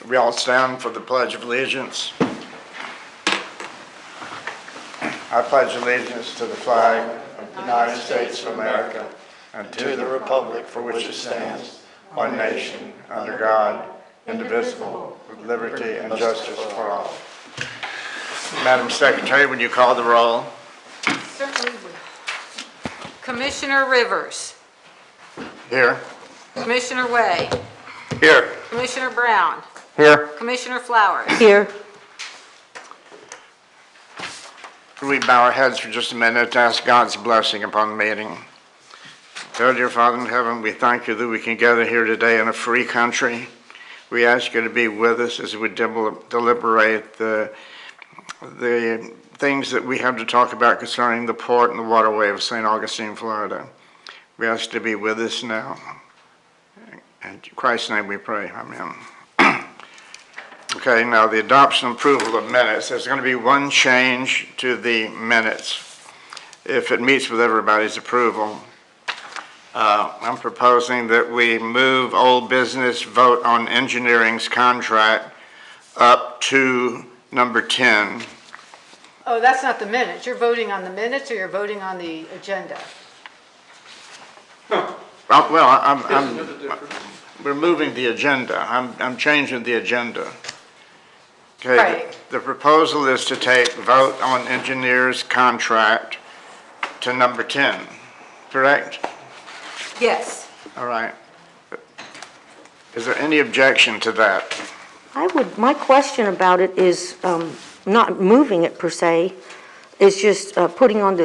We all stand for the Pledge of Allegiance. I pledge allegiance to the flag of the United States of America and to the republic for which it stands, one nation, under God, indivisible, with liberty and justice for all. Madam Secretary, would you call the roll? Certainly will. Commissioner Rivers. Here. Commissioner Way. Here. Commissioner Brown. Here. Commissioner Flowers. Here. We bow our heads for just a minute to ask God's blessing upon the meeting. Oh, dear Father in heaven, we thank you that we can gather here today in a free country. We ask you to be with us as we deliberate the things that we have to talk about concerning the port and the waterway of St. Augustine, Florida. We ask you to be with us now. In Christ's name we pray. Amen. Okay, now the adoption and approval of minutes. There's going to be one change to the minutes if it meets with everybody's approval. I'm proposing that we move old business vote on engineering's contract up to number 10. Oh, that's not the minutes. You're voting on the minutes or you're voting on the agenda? We're moving the agenda. I'm changing the agenda. Okay. Right. The proposal is to take vote on engineer's contract to number 10, correct? Yes. All right. Is there any objection to that? My question about it is not moving it per se, is just putting on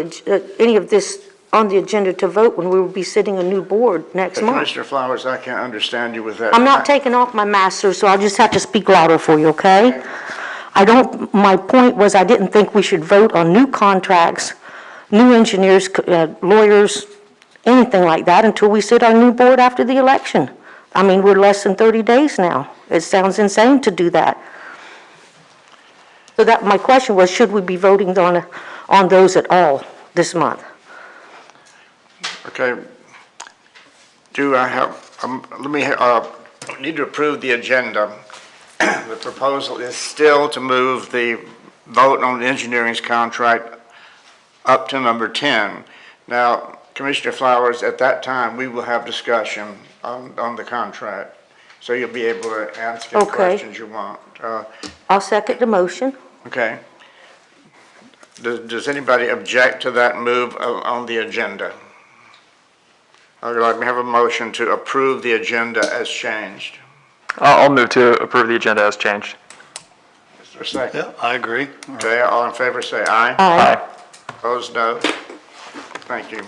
any of this on the agenda to vote when we will be sitting a new board next month. Commissioner Flowers, I can't understand you with that. I'm not taking off my mask, sir, so I'll just have to speak louder for you, okay? My point was I didn't think we should vote on new contracts, new engineers, lawyers, anything like that until we sit our new board after the election. I mean, we're less than 30 days now. It sounds insane to do that. So my question was, should we be voting on those at all this month? Okay. Do I have, need to approve the agenda. The proposal is still to move the vote on engineering's contract up to number 10. Now, Commissioner Flowers, at that time, we will have discussion on the contract. So you'll be able to ask any questions you want. I'll second the motion. Okay. Does anybody object to that move on the agenda? I would like to have a motion to approve the agenda as changed. I'll move to approve the agenda as changed. Is there a second? Yeah, I agree. Okay, all in favor say aye. Aye. Opposed, no. Thank you.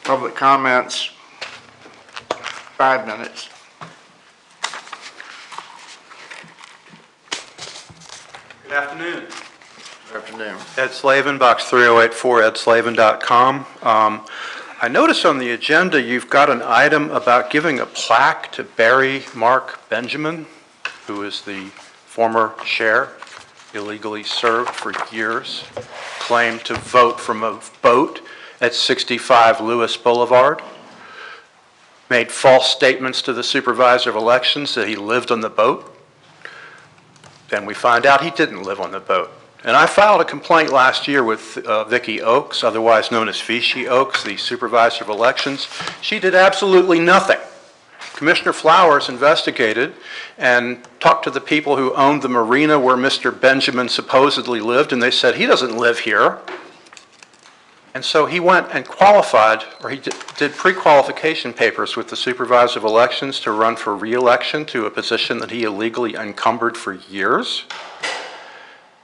Public comments, 5 minutes. Good afternoon. Good afternoon. Ed Slavin, box 3084, edslavin.com. I notice on the agenda you've got an item about giving a plaque to Barry Mark Benjamin, who is the former chair, illegally served for years, claimed to vote from a boat at 65 Lewis Boulevard, made false statements to the supervisor of elections that he lived on the boat. Then we find out he didn't live on the boat. And I filed a complaint last year with Vicki Oakes, otherwise known as Vichy Oakes, the supervisor of elections. She did absolutely nothing. Commissioner Flowers investigated and talked to the people who owned the marina where Mr. Benjamin supposedly lived, and they said, he doesn't live here. And so he went and qualified, or he did pre-qualification papers with the supervisor of elections to run for re-election to a position that he illegally encumbered for years.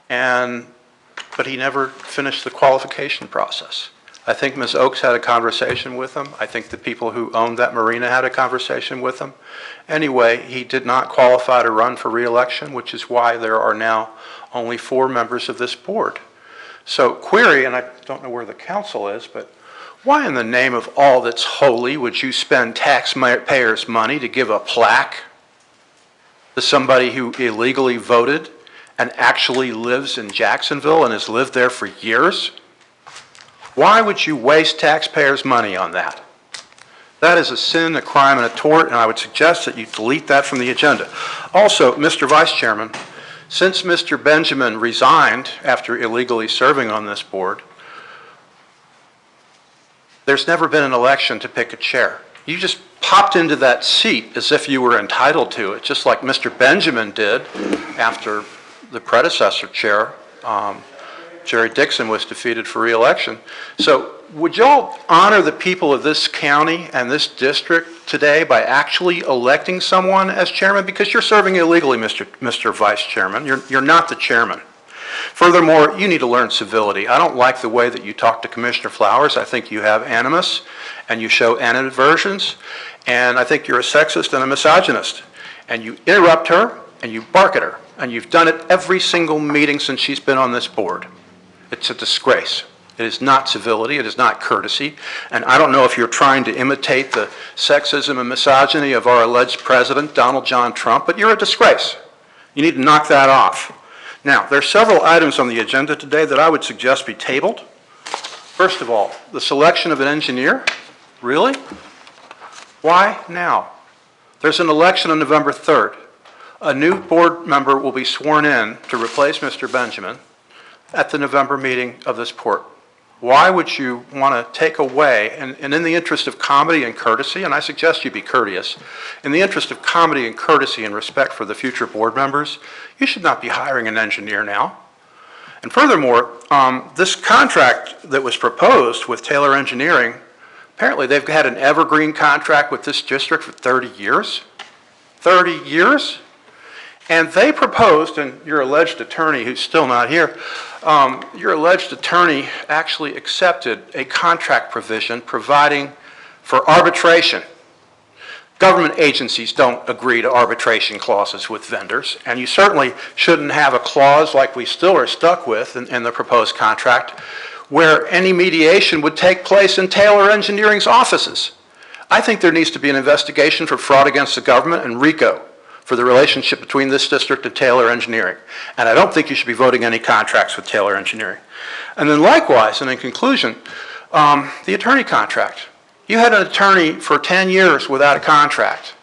But he never finished the qualification process. I think Ms. Oakes had a conversation with him. I think the people who owned that marina had a conversation with him. Anyway, he did not qualify to run for re-election, which is why there are now only 4 members of this board. So query, and I don't know where the council is, but why in the name of all that's holy would you spend taxpayers' money to give a plaque to somebody who illegally voted and actually lives in Jacksonville and has lived there for years? Why would you waste taxpayers' money on that? That is a sin, a crime, and a tort, and I would suggest that you delete that from the agenda. Also, Mr. Vice Chairman, since Mr. Benjamin resigned after illegally serving on this board, there's never been an election to pick a chair. You just popped into that seat as if you were entitled to it, just like Mr. Benjamin did after the predecessor chair, Jerry Dixon, was defeated for re-election. So would y'all honor the people of this county and this district today by actually electing someone as chairman? Because you're serving illegally, Mr. Vice Chairman. You're not the chairman. Furthermore, you need to learn civility. I don't like the way that you talk to Commissioner Flowers. I think you have animus and you show animadversions, and I think you're a sexist and a misogynist. And you interrupt her and you bark at her, and you've done it every single meeting since she's been on this board. It's a disgrace. It is not civility, it is not courtesy, and I don't know if you're trying to imitate the sexism and misogyny of our alleged president, Donald John Trump, but you're a disgrace. You need to knock that off. Now, there are several items on the agenda today that I would suggest be tabled. First of all, the selection of an engineer. Really? Why now? There's an election on November 3rd. A new board member will be sworn in to replace Mr. Benjamin at the November meeting of this port. Why would you want to take away, and in the interest of comedy and courtesy, and I suggest you be courteous, in the interest of comedy and courtesy and respect for the future board members, you should not be hiring an engineer now. And furthermore, this contract that was proposed with Taylor Engineering, apparently they've had an evergreen contract with this district for 30 years. 30 years? And they proposed, and your alleged attorney, who's still not here, your alleged attorney actually accepted a contract provision providing for arbitration. Government agencies don't agree to arbitration clauses with vendors, and you certainly shouldn't have a clause like we still are stuck with in the proposed contract where any mediation would take place in Taylor Engineering's offices. I think there needs to be an investigation for fraud against the government and RICO for the relationship between this district and Taylor Engineering. And I don't think you should be voting any contracts with Taylor Engineering. And then likewise, and in conclusion, the attorney contract. You had an attorney for 10 years without a contract,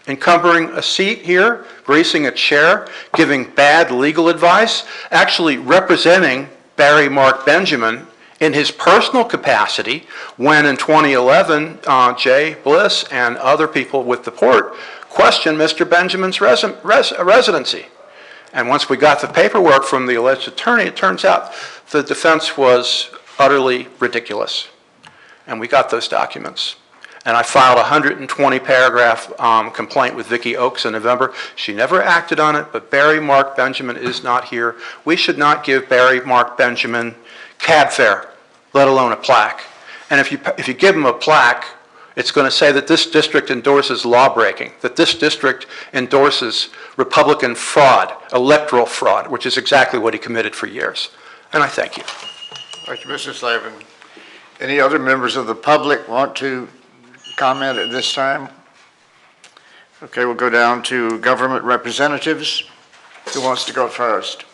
encumbering a seat here, greasing a chair, giving bad legal advice, actually representing Barry Mark Benjamin in his personal capacity when in 2011, Jay Bliss and other people with the port questioned Mr. Benjamin's residency. And once we got the paperwork from the alleged attorney, it turns out the defense was utterly ridiculous. And we got those documents. And I filed a 120-paragraph complaint with Vicki Oakes in November. She never acted on it, but Barry Mark Benjamin is not here. We should not give Barry Mark Benjamin cab fare, let alone a plaque. And if you give him a plaque, it's going to say that this district endorses law-breaking, that this district endorses Republican fraud, electoral fraud, which is exactly what he committed for years. And I thank you. Thank you, Mr. Slavin. Any other members of the public want to comment at this time? Okay, we'll go down to government representatives. Who wants to go first?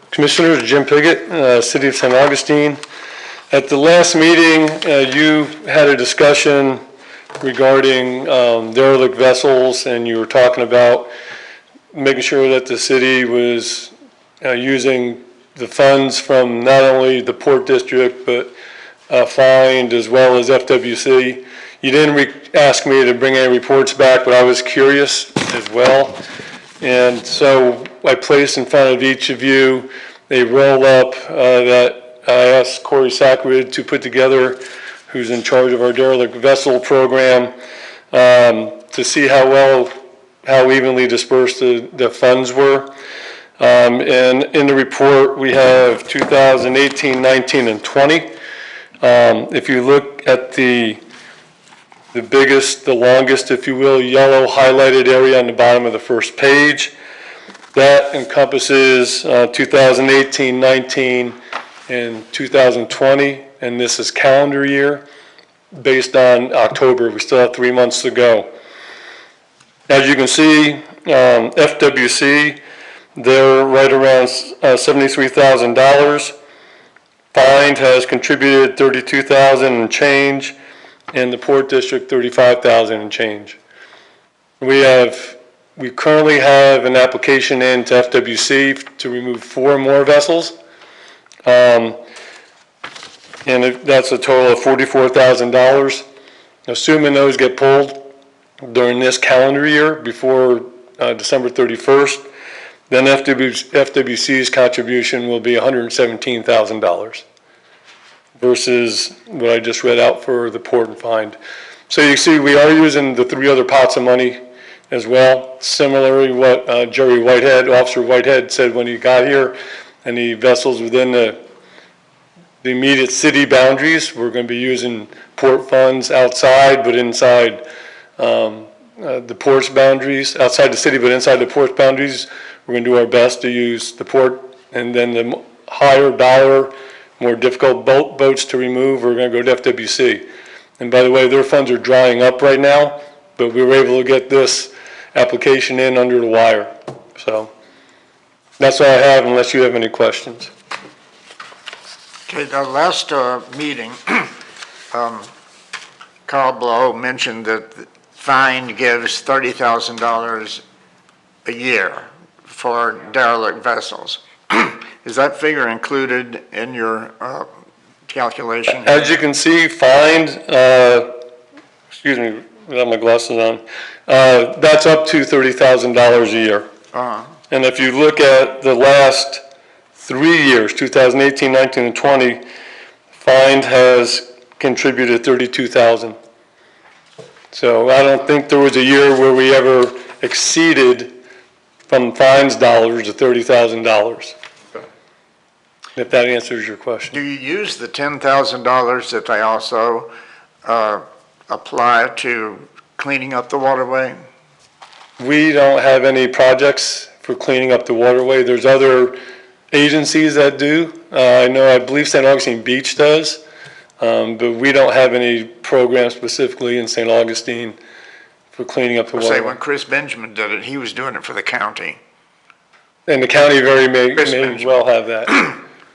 Commissioners, Jim Piggott, City of St. Augustine. At the last meeting, you had a discussion regarding derelict vessels, and you were talking about making sure that the city was using the funds from not only the Port District, but FIND as well as FWC. You didn't ask me to bring any reports back, but I was curious as well. And so I placed in front of each of you a roll-up that I asked Corey Sackwood to put together, who's in charge of our derelict vessel program, to see how evenly dispersed the funds were. And in the report, we have 2018, 19, and 20. If you look at the biggest, the longest, if you will, yellow highlighted area on the bottom of the first page, that encompasses 2018, 19, and 2020, and this is calendar year based on October. We still have 3 months to go. As you can see, FWC They're right around $73,000. Find has contributed $32,000 and change, and the Port District $35,000 and change. We currently have an application in to FWC to remove 4 more vessels. And that's a total of $44,000. Assuming those get pulled during this calendar year before December 31st, then FWC's contribution will be $117,000 versus what I just read out for the port and find. So you see, we are using the 3 other pots of money as well. Similarly, what Officer Whitehead said when he got here, any vessels within the immediate city boundaries, we're going to be using port funds outside, but inside the port's boundaries, outside the city, but inside the port's boundaries, we're going to do our best to use the port. And then the higher dollar, more difficult boats to remove, we're going to go to FWC. And by the way, their funds are drying up right now, but we were able to get this application in under the wire. So that's all I have, unless you have any questions. Okay, the last meeting, Carl Blow mentioned that the fine gives $30,000 a year for derelict vessels. Is that figure included in your calculation? As you can see, find, excuse me, without my glasses on, that's up to $30,000 a year. And if you look at the last 3 years, 2018, 19, and 20, find has contributed $32,000. So I don't think there was a year where we ever exceeded from fines dollars to $30,000. If that answers your question. Do you use the $10,000 that they also apply to cleaning up the waterway? We don't have any projects for cleaning up the waterway. There's other agencies that do. I believe St. Augustine Beach does, but we don't have any program specifically in St. Augustine for cleaning up the waterway. Say when Chris Benjamin did it, he was doing it for the county. And the county may well have that.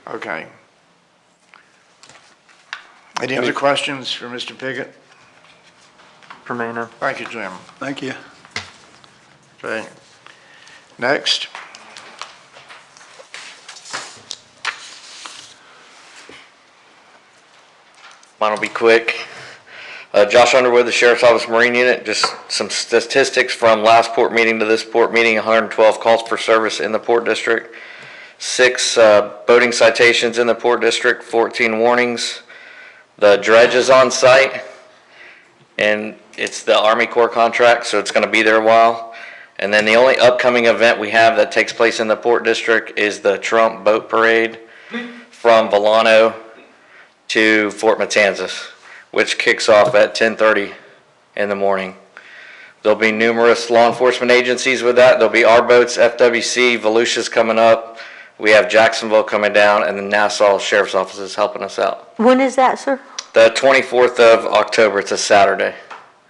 Okay. Any other questions for Mr. Piggott? For me, no. Thank you, Jim. Thank you. Okay. Next. Mine will be quick. Josh Underwood, the Sheriff's Office Marine Unit, just some statistics from last port meeting to this port meeting, 112 calls for service in the Port District, 6 boating citations in the Port District, 14 warnings. The dredge is on site, and it's the Army Corps contract, so it's going to be there a while. And then the only upcoming event we have that takes place in the Port District is the Trump Boat Parade from Volano to Fort Matanzas, which kicks off at 10:30 in the morning. There'll be numerous law enforcement agencies with that. There'll be our boats, FWC, Volusia's coming up. We have Jacksonville coming down, and the Nassau Sheriff's Office is helping us out. When is that, sir? The 24th of October, it's a Saturday.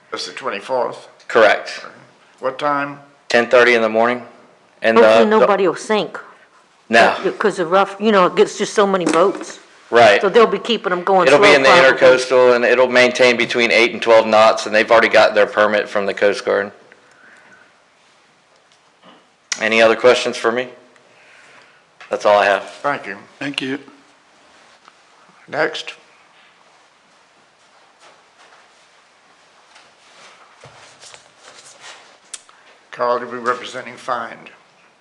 That's the 24th. Correct. What time? 10:30 in the morning. And Hopefully nobody will sink. No, Because of rough, it gets just so many boats. right. So they'll be keeping them going slow. It'll be in the probably. intercoastal, and it'll maintain between 8 and 12 knots, and they've already got their permit from the Coast Guard. Any other questions for me? That's all I have. Thank you. Thank you. Next. Carl, to be representing Find.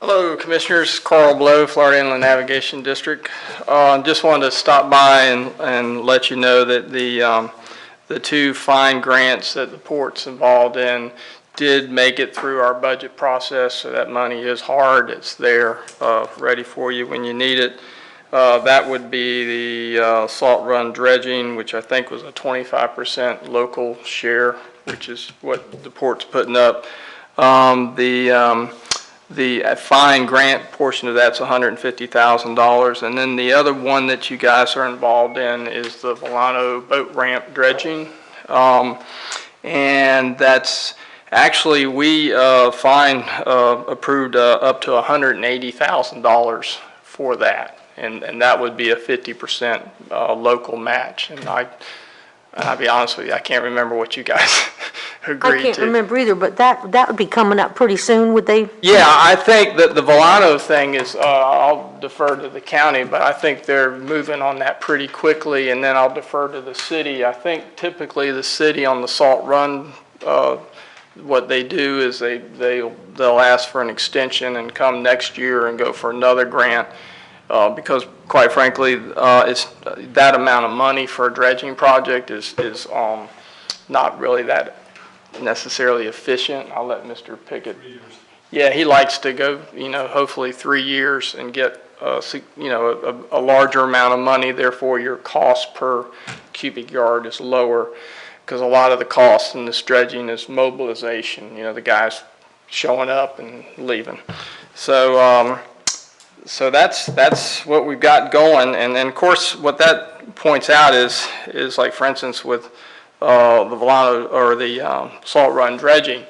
Hello, Commissioners. Carl Blow, Florida Inland Navigation District. Just wanted to stop by and let you know that the 2 fine grants that the port's involved in did make it through our budget process, so that money is hard. It's there, ready for you when you need it. That would be the Salt Run dredging, which I think was a 25% local share, which is what the port's putting up. The fine grant portion of that's $150,000, and then the other one that you guys are involved in is the Volano boat ramp dredging, and that's Actually, we approved up to $180,000 for that, and that would be a 50% local match. And I'll be honest with you, I can't remember what you guys agreed to. I can't remember either, but that would be coming up pretty soon, would they? Yeah, I think that the Volano thing is, I'll defer to the county, but I think they're moving on that pretty quickly, and then I'll defer to the city. I think typically the city on the Salt Run, what they do is they'll ask for an extension and come next year and go for another grant, because quite frankly, it's that amount of money for a dredging project is not really that necessarily efficient. I'll let Mr. Pickett. Yeah, he likes to go, hopefully 3 years and get, a larger amount of money. Therefore, your cost per cubic yard is lower, because a lot of the costs in this dredging is mobilization, the guys showing up and leaving. So, so that's what we've got going. And then, of course, what that points out is like, for instance, with the Volano or the Salt Run dredging,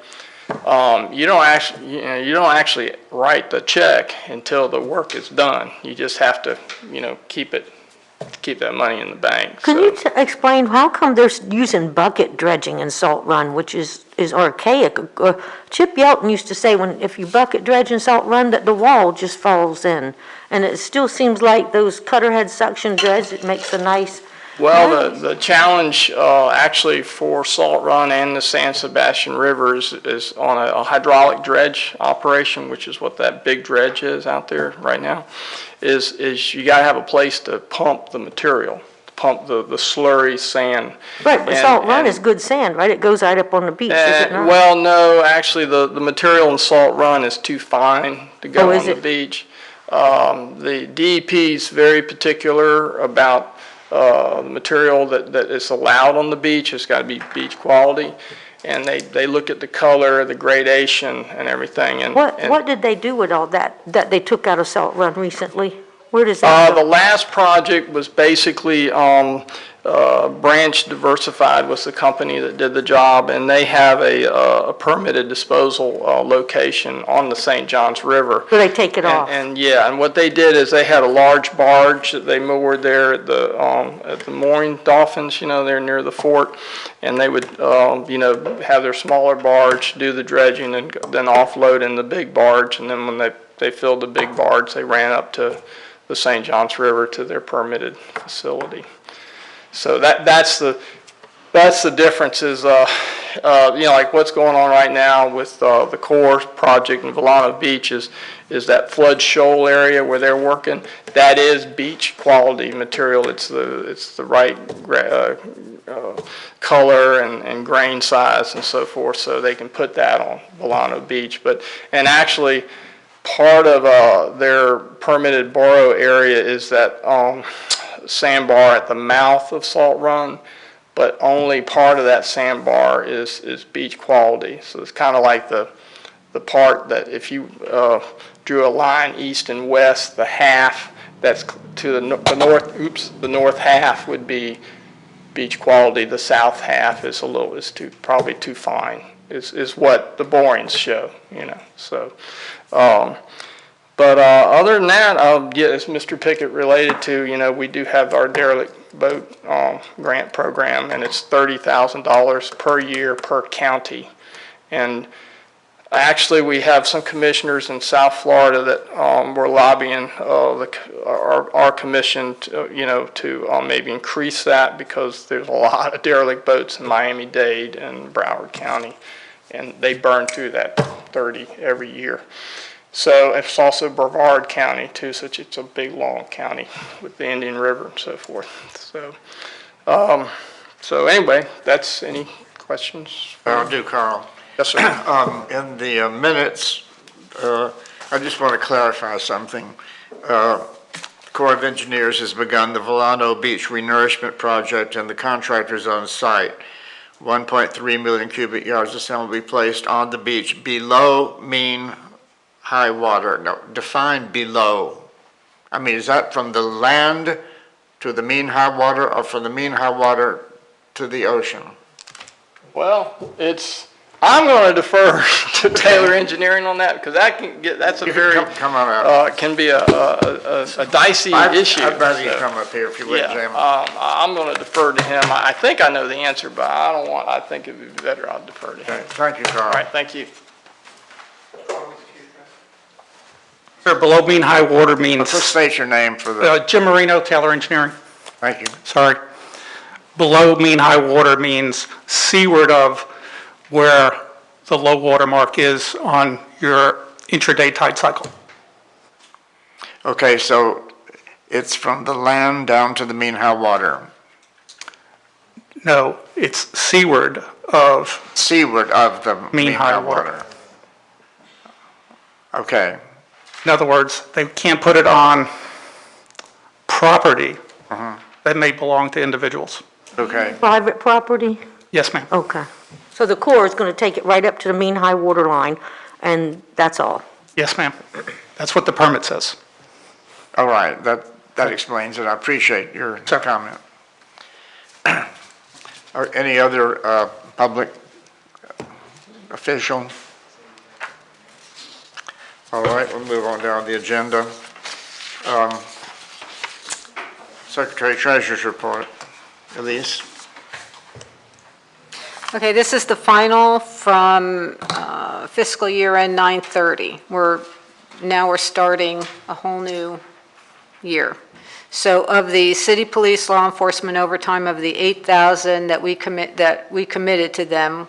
you don't actually write the check until the work is done. You just have to, keep that money in the bank. Can you explain how come they're using bucket dredging in Salt Run, which is archaic? Chip Yelton used to say if you bucket dredge in Salt Run that the wall just falls in, and it still seems like those cutter head suction dredge, it makes a nice. Well, the challenge actually for Salt Run and the San Sebastian River is on a hydraulic dredge operation, which is what that big dredge is out there right now, is you got to have a place to pump the material, pump the slurry sand. Right, but Salt Run is good sand, right? It goes right up on the beach, is it not? Well, no, actually the material in Salt Run is too fine to go on the beach. The DEP is very particular about the material that is allowed on the beach. It's got to be beach quality, and they look at the color, the gradation, and everything. And what did they do with all that they took out of Salt Run recently? Where does that go? The last project was basically Branch Diversified was the company that did the job, and they have a permitted disposal location on the St. Johns River. So they take it off. And what they did is they had a large barge that they moored there at the mooring dolphins, they're near the fort, and they would have their smaller barge do the dredging and then offload in the big barge, and then when they filled the big barge, they ran up to the St. Johns River to their permitted facility. So that's the difference is, like what's going on right now with the core project in Volano Beach is that flood shoal area where they're working. That is beach quality material. It's the right color and grain size and so forth, so they can put that on Volano Beach. And actually, part of their permitted borrow area is that sandbar at the mouth of Salt Run, but only part of that sandbar is beach quality. So it's kind of like the part that if you drew a line east and west, the half that's to the north half would be beach quality. The south half is probably too fine. Is what the borings show, So. But other than that, as Mr. Pickett related to, we do have our derelict boat grant program, and it's $30,000 per year per county. And actually, we have some commissioners in South Florida that were lobbying our commission to maybe increase that, because there's a lot of derelict boats in Miami-Dade and Broward County, and they burn through that 30 every year. So it's also Brevard County too, so it's a big long county with the Indian River and so forth. So anyway, that's any questions? I'll do, Carl. Yes, sir. In the minutes, I just want to clarify something. Corps of Engineers has begun the Volano Beach Renourishment Project, and the contractors on site. 1.3 million cubic yards of sand will be placed on the beach below mean high water. No, define below. I mean, is that from the land to the mean high water, or from the mean high water to the ocean? Well, it's I'm going to defer to Taylor Engineering on that, because that's a You can very, come on out. can be a dicey issue. I'd rather you so, come up here if you would, Yeah, Jim. I'm going to defer to him. I think I know the answer, but I think it would be better I'll defer to him. Okay, thank you, Carl. All right, thank you. Sir, below mean high water means, Just state your name for the, Jim Marino, Taylor Engineering, thank you. sorry. Below mean high water means seaward of where the low water mark is on your intraday tide cycle. Okay, so it's from the land down to the mean high water, No, it's seaward of seaward of the mean high water. Okay, In other words, they can't put it on property that may belong to individuals. okay. Private property? Yes, ma'am. Okay. So the Corps is going to take it right up to the mean high water line, and that's all? Yes, ma'am. That's what the permit says. All right, that explains it. I appreciate your Sure. comment. Or any other public official? All right, we'll move on down the agenda. Secretary Treasurer's report. Elise? Okay, this is the final from fiscal year end 9/30. Now we're starting a whole new year. So of the city police law enforcement overtime of the 8,000 that we committed to them,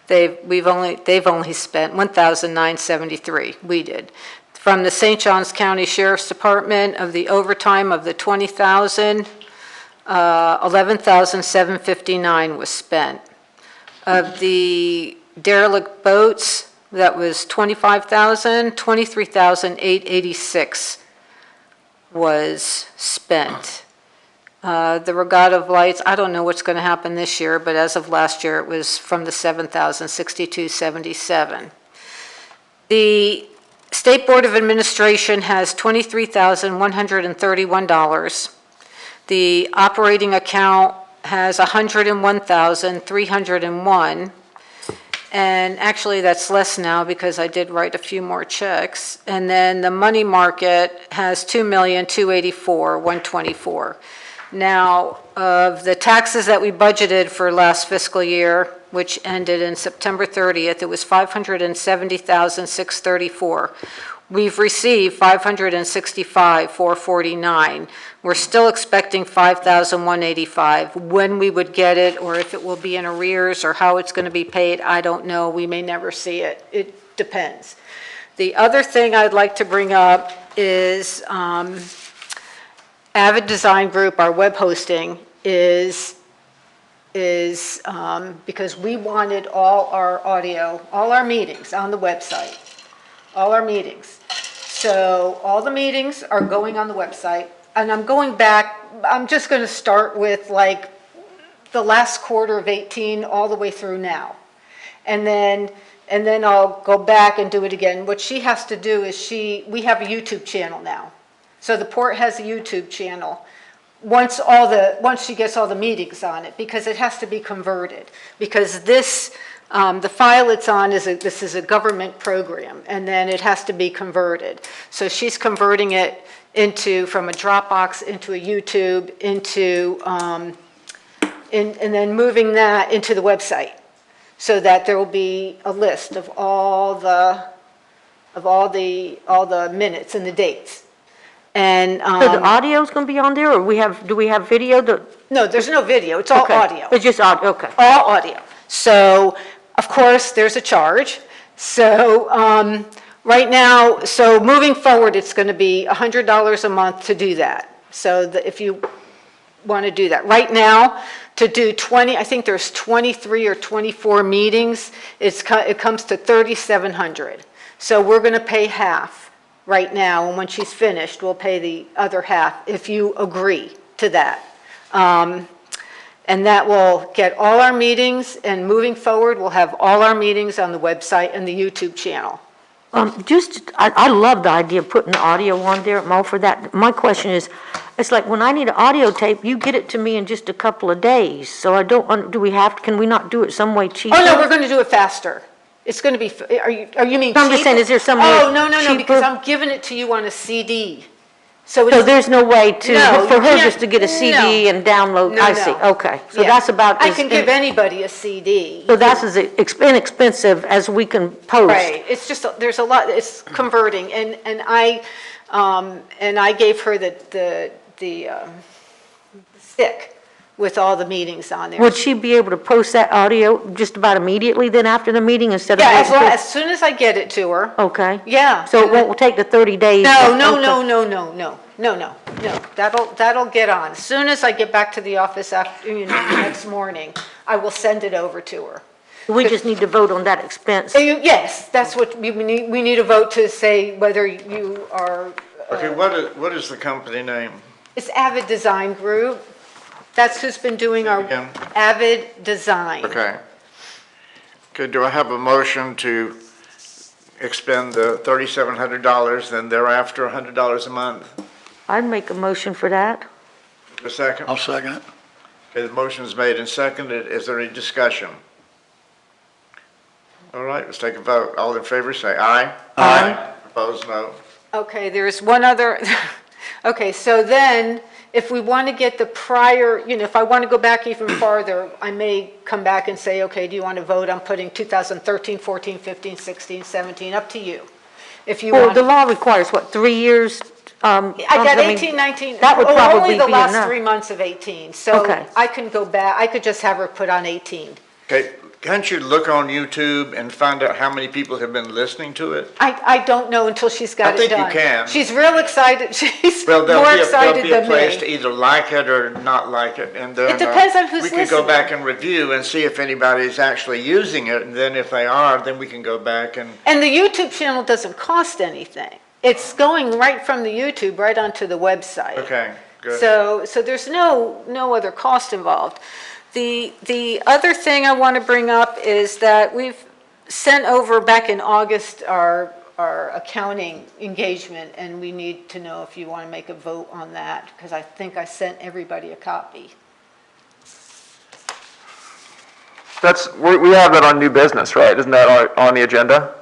they've only spent 1,973. We did. From the St. Johns County Sheriff's Department, of the overtime of the 20,000, 11,759 was spent. Of the derelict boats, that was 25,000, 23,886 was spent. The regatta of lights, I don't know what's going to happen this year, but as of last year, it was from the 7,000, 6277. The State Board of Administration has $23,131. The operating account has $101,301. And actually, that's less now because I did write a few more checks. And then the money market has $2,284,124. Now, of the taxes that we budgeted for last fiscal year, which ended in September 30th, it was $570,634. We've received $565,449. We're still expecting $5,185. When we would get it, or if it will be in arrears, or how it's going to be paid, I don't know. We may never see it. It depends. The other thing I'd like to bring up is Avid Design Group, our web hosting, is because we wanted all our audio, all our meetings on the website, all our meetings. So all the meetings are going on the website, and I'm going back, I'm just going to start with like the last quarter of 18 all the way through now. And then I'll go back and do it again. What she has to do is we have a YouTube channel now. So the port has a YouTube channel. Once she gets all the meetings on it, because it has to be converted. Because this, the file it's on this is a government program, and then it has to be converted. So she's converting it from a Dropbox into a YouTube, and then moving that into the website, so that there will be a list of all the minutes and the dates. And So the audio's going to be on there, or do we have video? no, there's no video. It's all Okay. audio. It's just audio, okay. All audio. So, of course, there's a charge. So, right now, so moving forward, it's going to be $100 a month to do that. So if you want to do that. Right now, to do 20, I think there's 23 or 24 meetings, it comes to $3,700. So we're going to pay half right now, and when she's finished, we'll pay the other half if you agree to that. And that will get all our meetings, and moving forward, we'll have all our meetings on the website and the YouTube channel. I love the idea of putting the audio on there. I'm all for that. My question is, it's like when I need an audio tape, you get it to me in just a couple of days. So I don't, can we not do it some way cheaper? Oh, no, we're going to do it faster. It's going to be, you mean I'm just saying, cheaper? is there some way Oh, no, because cheaper? I'm giving it to you on a CD. So So it's, there's no way to, No, for you her can't- just to get a CD no. and download? No, I see, no. okay. So yeah. that's about I as can give anybody a CD. So that's as inexpensive as we can post. Right, it's just, there's a lot, it's converting, and I gave her the stick with all the meetings on there. Would she be able to post that audio just about immediately then after the meeting instead of? Yeah, waiting as soon as I get it to her. Okay. Yeah. So it won't take the 30 days? No, no, Okay. no, that'll get on. As soon as I get back to the office after, the next morning, I will send it over to her. We just need to vote on that expense. Yes, that's what we need a vote to say whether you are, Okay, what is the company name? it's Avid Design Group. That's who's been doing our Again? Avid Design. Okay. Okay, do I have a motion to expend the $3,700, then thereafter $100 a month? I'd make a motion for that. A second? I'll second it. Okay, the motion's made and seconded. Is there any discussion? All right, let's take a vote. All in favor, say aye. Aye. Opposed, no. Okay, there's one other, okay, so then, if we want to get the prior, if I want to go back even farther, I may come back and say, okay, do you want to vote on putting 2013, 14, 15, 16, 17, up to you. If you Well, want. the law requires, what, 3 years? I got mean, 18, 19. That would probably be Only the last enough. 3 months of 18, so Okay. I can go back, I could just have her put on 18. Okay, can't you look on YouTube and find out how many people have been listening to it? I don't know until she's got I it think you done. can. She's real excited, she's Well, more there'll excited be a than place to me. either like it or not like it, and then. It depends on who's We could go listening. back and review and see if anybody's actually using it, and then if they are, then we can go back and, And the YouTube channel doesn't cost anything. It's going right from the YouTube right onto the website. okay, good. So there's no other cost involved. The other thing I want to bring up is that we've sent over back in August our accounting engagement, and we need to know if you want to make a vote on that, because I think I sent everybody a copy. We have that on new business, right? Isn't that on the agenda?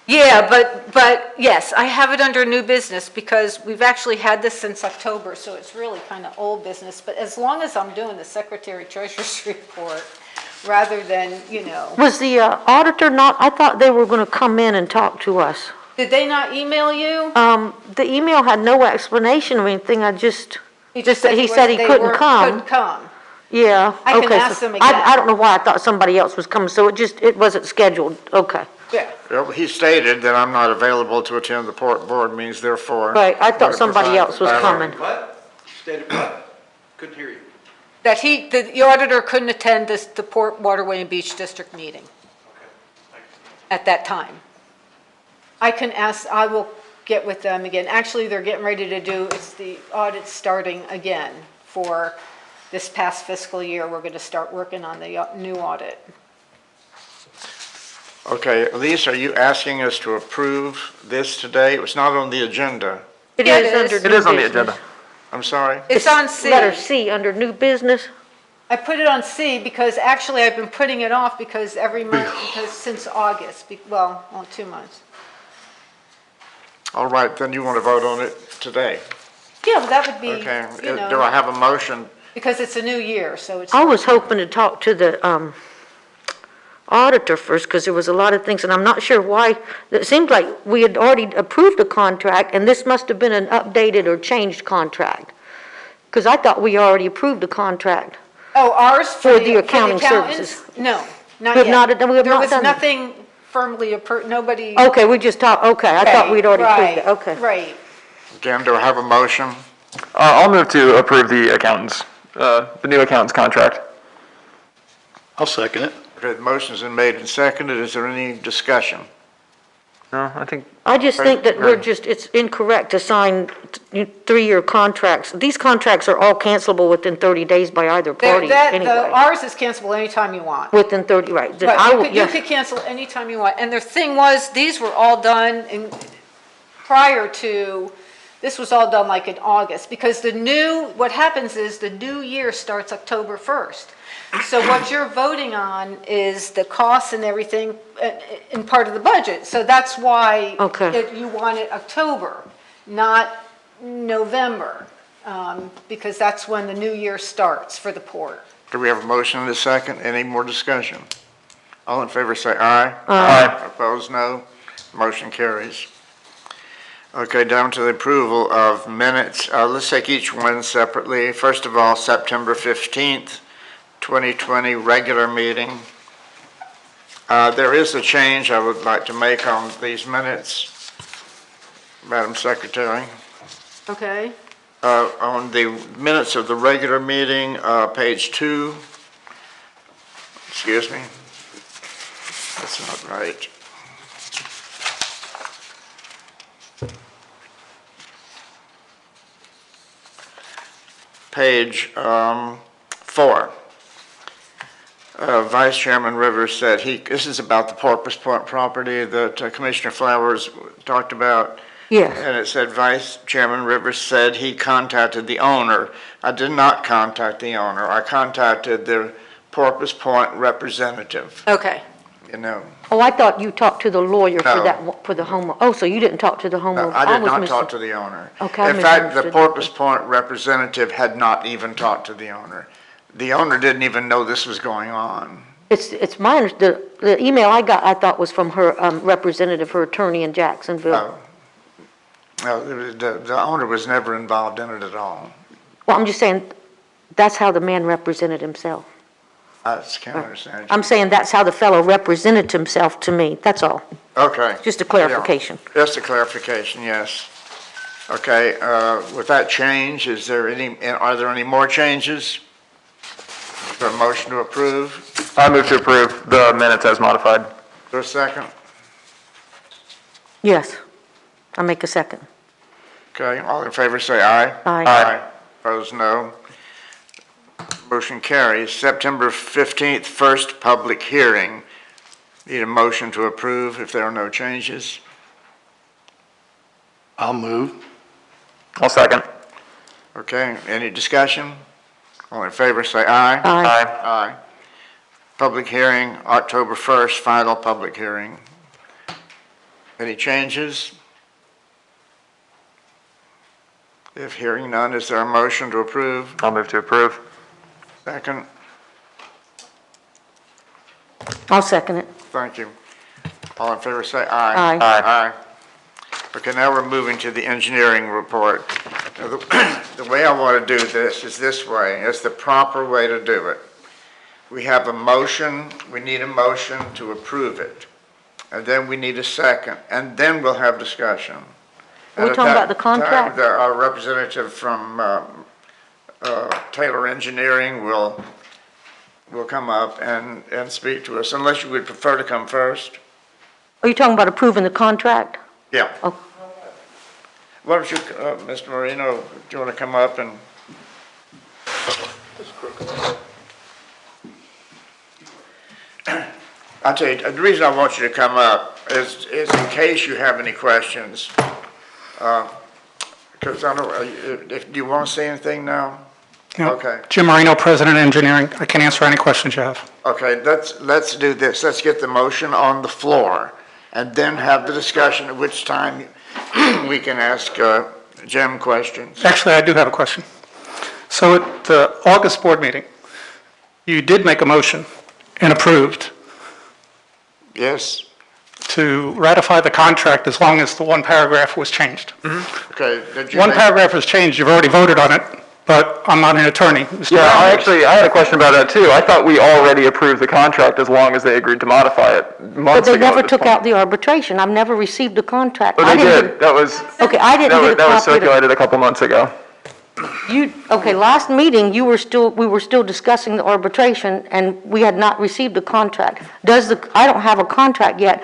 Yeah, but yes, I have it under new business because we've actually had this since October, so it's really kind of old business. But as long as I'm doing the secretary treasurer's report, rather than, Was the auditor not, I thought they were going to come in and talk to us. did they not email you? The email had no explanation or anything, He just said he said he couldn't come. Couldn't come. Yeah. I can okay, ask so them again. I don't know why I thought somebody else was coming, so it wasn't scheduled, okay. Yeah. Well, he stated that I'm not available to attend the board meetings, therefore. Right, I thought somebody else was coming. What? Stated what? Couldn't hear you. That the auditor couldn't attend the Port Waterway and Beach District meeting at that time. I will get with them again. Actually, they're getting ready to it's the audit starting again for this past fiscal year. We're going to start working on the new audit. Okay, Elise, are you asking us to approve this today? It was not on the agenda. It Yeah, is it under is. new It is on the business. agenda. I'm sorry? It's on C. Letter C, under new business. I put it on C because actually I've been putting it off because every month, because since August, 2 months. All right, then you want to vote on it today? Yeah, well, that would be, Okay, do I have a motion? because it's a new year, so it's. I was hoping to talk to the auditor first, because there was a lot of things, and I'm not sure why. It seemed like we had already approved a contract, and this must have been an updated or changed contract. Because I thought we already approved a contract. Oh, ours For the accounting accountants? services. No, not We have yet. not- we have not There done was that. nothing firmly approved, nobody. Okay, we just talked, okay, I thought we'd already approved it, okay. Right. Again, do I have a motion? I'll move to approve the accountants, the new accountants contract. I'll second it. Okay, the motion's been made and seconded. Is there any discussion? No, I think, I just think that it's incorrect to sign 3-year contracts. These contracts are all cancelable within 30 days by either party anyway. Ours is cancelable anytime you want. Within 30, right. Then Right, I you will- could, you yes. could cancel anytime you want. And the thing was, these were all done prior to This was all done like in August, because what happens is the new year starts October 1st. So what you're voting on is the costs and everything in part of the budget. So that's why you want it October, not November, because that's when the new year starts for the port. Do we have a motion and a second? Any more discussion? All in favor say aye. Aye. Opposed, no. Motion carries. Okay, down to the approval of minutes. Let's take each one separately. First of all, September 15th, 2020 regular meeting. There is a change I would like to make on these minutes, Madam Secretary. Okay. On the minutes of the regular meeting, page 2, excuse me, that's not right. Page 4. Vice Chairman Rivers said this is about the Porpoise Point property that Commissioner Flowers talked about. Yes. And it said Vice Chairman Rivers said he contacted the owner. I did not contact the owner. I contacted the Porpoise Point representative, Okay. you know. Oh, I thought you talked to the lawyer for No. that, for the homeowner. Oh, so you didn't talk to the homeowner? No, I did was not missing- talk to the owner. Okay, I In fact, the misunderstood. Porpoise Point representative had not even talked to the owner. The owner didn't even know this was going on. It's my, the email I got, I thought was from her representative, her attorney in Jacksonville. No, the owner was never involved in it at all. Well, I'm just saying, that's how the man represented himself. I just can't understand. I'm saying that's how the fellow represented himself to me, that's all. Okay. Just a clarification. Yeah, just a clarification, yes. Okay, with that change, are there any more changes? Is there a motion to approve? I move to approve the minutes as modified. Is there a second? Yes, I make a second. Okay, all in favor say aye. Aye. Aye. Opposed, no. Motion carries. September 15th, first public hearing. Need a motion to approve if there are no changes. I'll move. I'll second. Okay, any discussion? All in favor say aye. Aye. Aye. Public hearing, October 1st, final public hearing. Any changes? If hearing none, is there a motion to approve? I'll move to approve. Second, I'll second it. thank you. All in favor say aye. Aye. Aye. Okay, now we're moving to the engineering report. Now, the way I want to do this is this way. It's the proper way to do it. We have a motion, we need a motion to approve it. And then we need a second, and then we'll have discussion. Are we And at talking that about the contract? time, our representative from Taylor Engineering will come up and speak to us, unless you would prefer to come first. Are you talking about approving the contract? Yeah. Oh. Why don't you, Mr. Marino, do you want to come up and? I'll tell you, the reason I want you to come up is in case you have any questions. Because I don't, do you want to say anything now? No. Okay. Jim Marino, President of Engineering. I can answer any questions you have. Okay, let's do this. Let's get the motion on the floor and then have the discussion, at which time we can ask Jim questions. Actually, I do have a question. So at the August board meeting, you did make a motion and approved Yes? to ratify the contract as long as the one paragraph was changed. Okay. Did you One make- paragraph was changed, you've already voted on it, but I'm not an attorney. Mr. Yeah, Brown. I had a question about that too. I thought we already approved the contract as long as they agreed to modify it But months they ago never at this took point. out the arbitration. I've never received a contract. But I they didn't did. That was, Okay, I didn't get a that was copy of the. circulated a couple months ago. Okay, last meeting, we were still discussing the arbitration, and we had not received a contract. I don't have a contract yet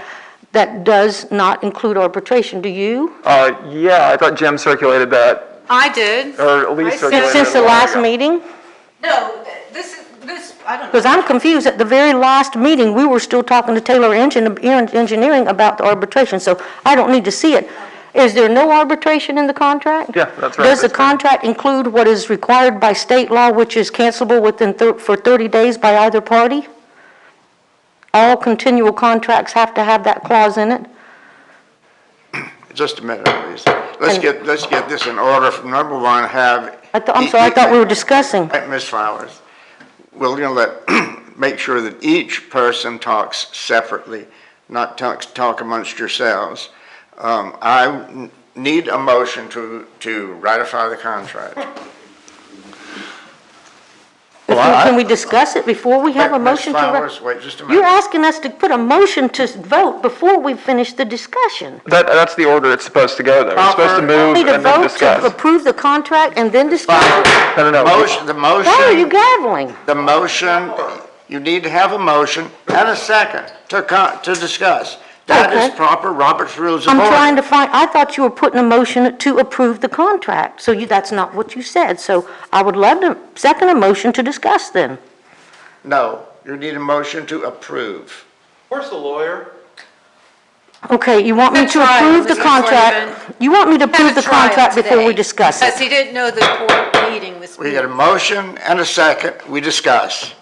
that does not include arbitration, do you? Yeah, I thought Jim circulated that, I did. or at least circulated it. Since the a while last ago. meeting? No, I don't know. Because I'm confused, at the very last meeting, we were still talking to Taylor Engineering about the arbitration, so I don't need to see it. Is there no arbitration in the contract? Yeah, that's right. Does the That's right. contract include what is required by state law, which is cancelable for 30 days by either party? All continual contracts have to have that clause in it? Just a minute, please. Let's get this in order. Number one, have. I'm sorry, I thought we were discussing. Ms. Flowers, we're going to make sure that each person talks separately, not talk amongst yourselves. I need a motion to ratify the contract. Can we discuss it before we have a motion to? Ms. Flowers, wait just a minute. You're asking us to put a motion to vote before we finish the discussion. That's the order it's supposed to go, though. We're supposed to move Need to and then vote to discuss. approve the contract and then discuss it? No. Why are you gaveling? The motion, you need to have a motion and a second to discuss. That is Okay. proper Robert's Rules of I'm Order. trying to find, I thought you were putting a motion to approve the contract, so that's not what you said. So I would love to second a motion to discuss then. No, you need a motion to approve. Where's the lawyer? Okay, you want me Good to try, approve the Mr. contract? You want me to approve the contract before we discuss Because it? he didn't know the court meeting was. We got a motion and a second, we discuss.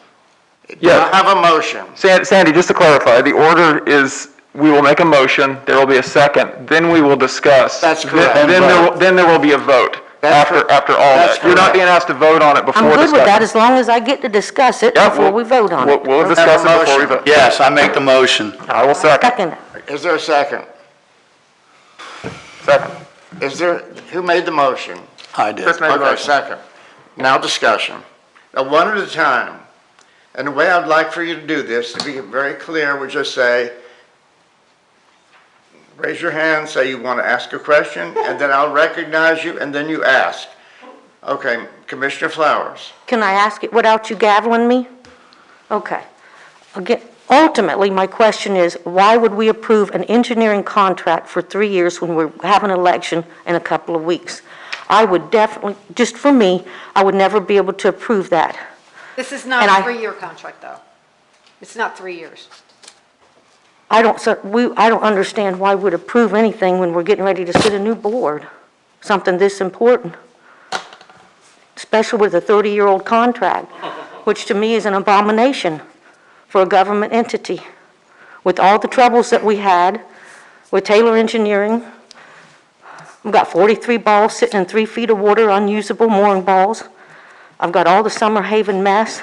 Do Yeah. I have a motion? Sandy, just to clarify, the order is, we will make a motion, there will be a second, then we will discuss. That's correct. Then there will be a vote That's after all That's that. You're not correct. being asked to vote on it before I'm discussion. good with that as long as I get to discuss it Yeah, before we vote on it. We'll discuss it before we vote. Yes, I make the motion. I will second. Second it. Is there a second? Second. Is there, who made the motion? I did. Chris made the Okay, motion. second. Now discussion. Now, one at a time. And the way I'd like for you to do this, to be very clear, would just say, raise your hand, say you want to ask a question, and then I'll recognize you, and then you ask. Okay, Commissioner Flowers. Can I ask it without you gaveling me? Okay. Again, ultimately, my question is, why would we approve an engineering contract for 3 years when we have an election in a couple of weeks? I would definitely, just for me, I would never be able to approve that. This is not And a I- 3-year contract, though. It's not 3 years. I don't understand why we'd approve anything when we're getting ready to sit a new board, something this important, especially with a 30-year-old contract, which to me is an abomination for a government entity. With all the troubles that we had with Taylor Engineering, we've got 43 balls sitting in 3 feet of water, unusable mooring balls. I've got all the Summer Haven mess.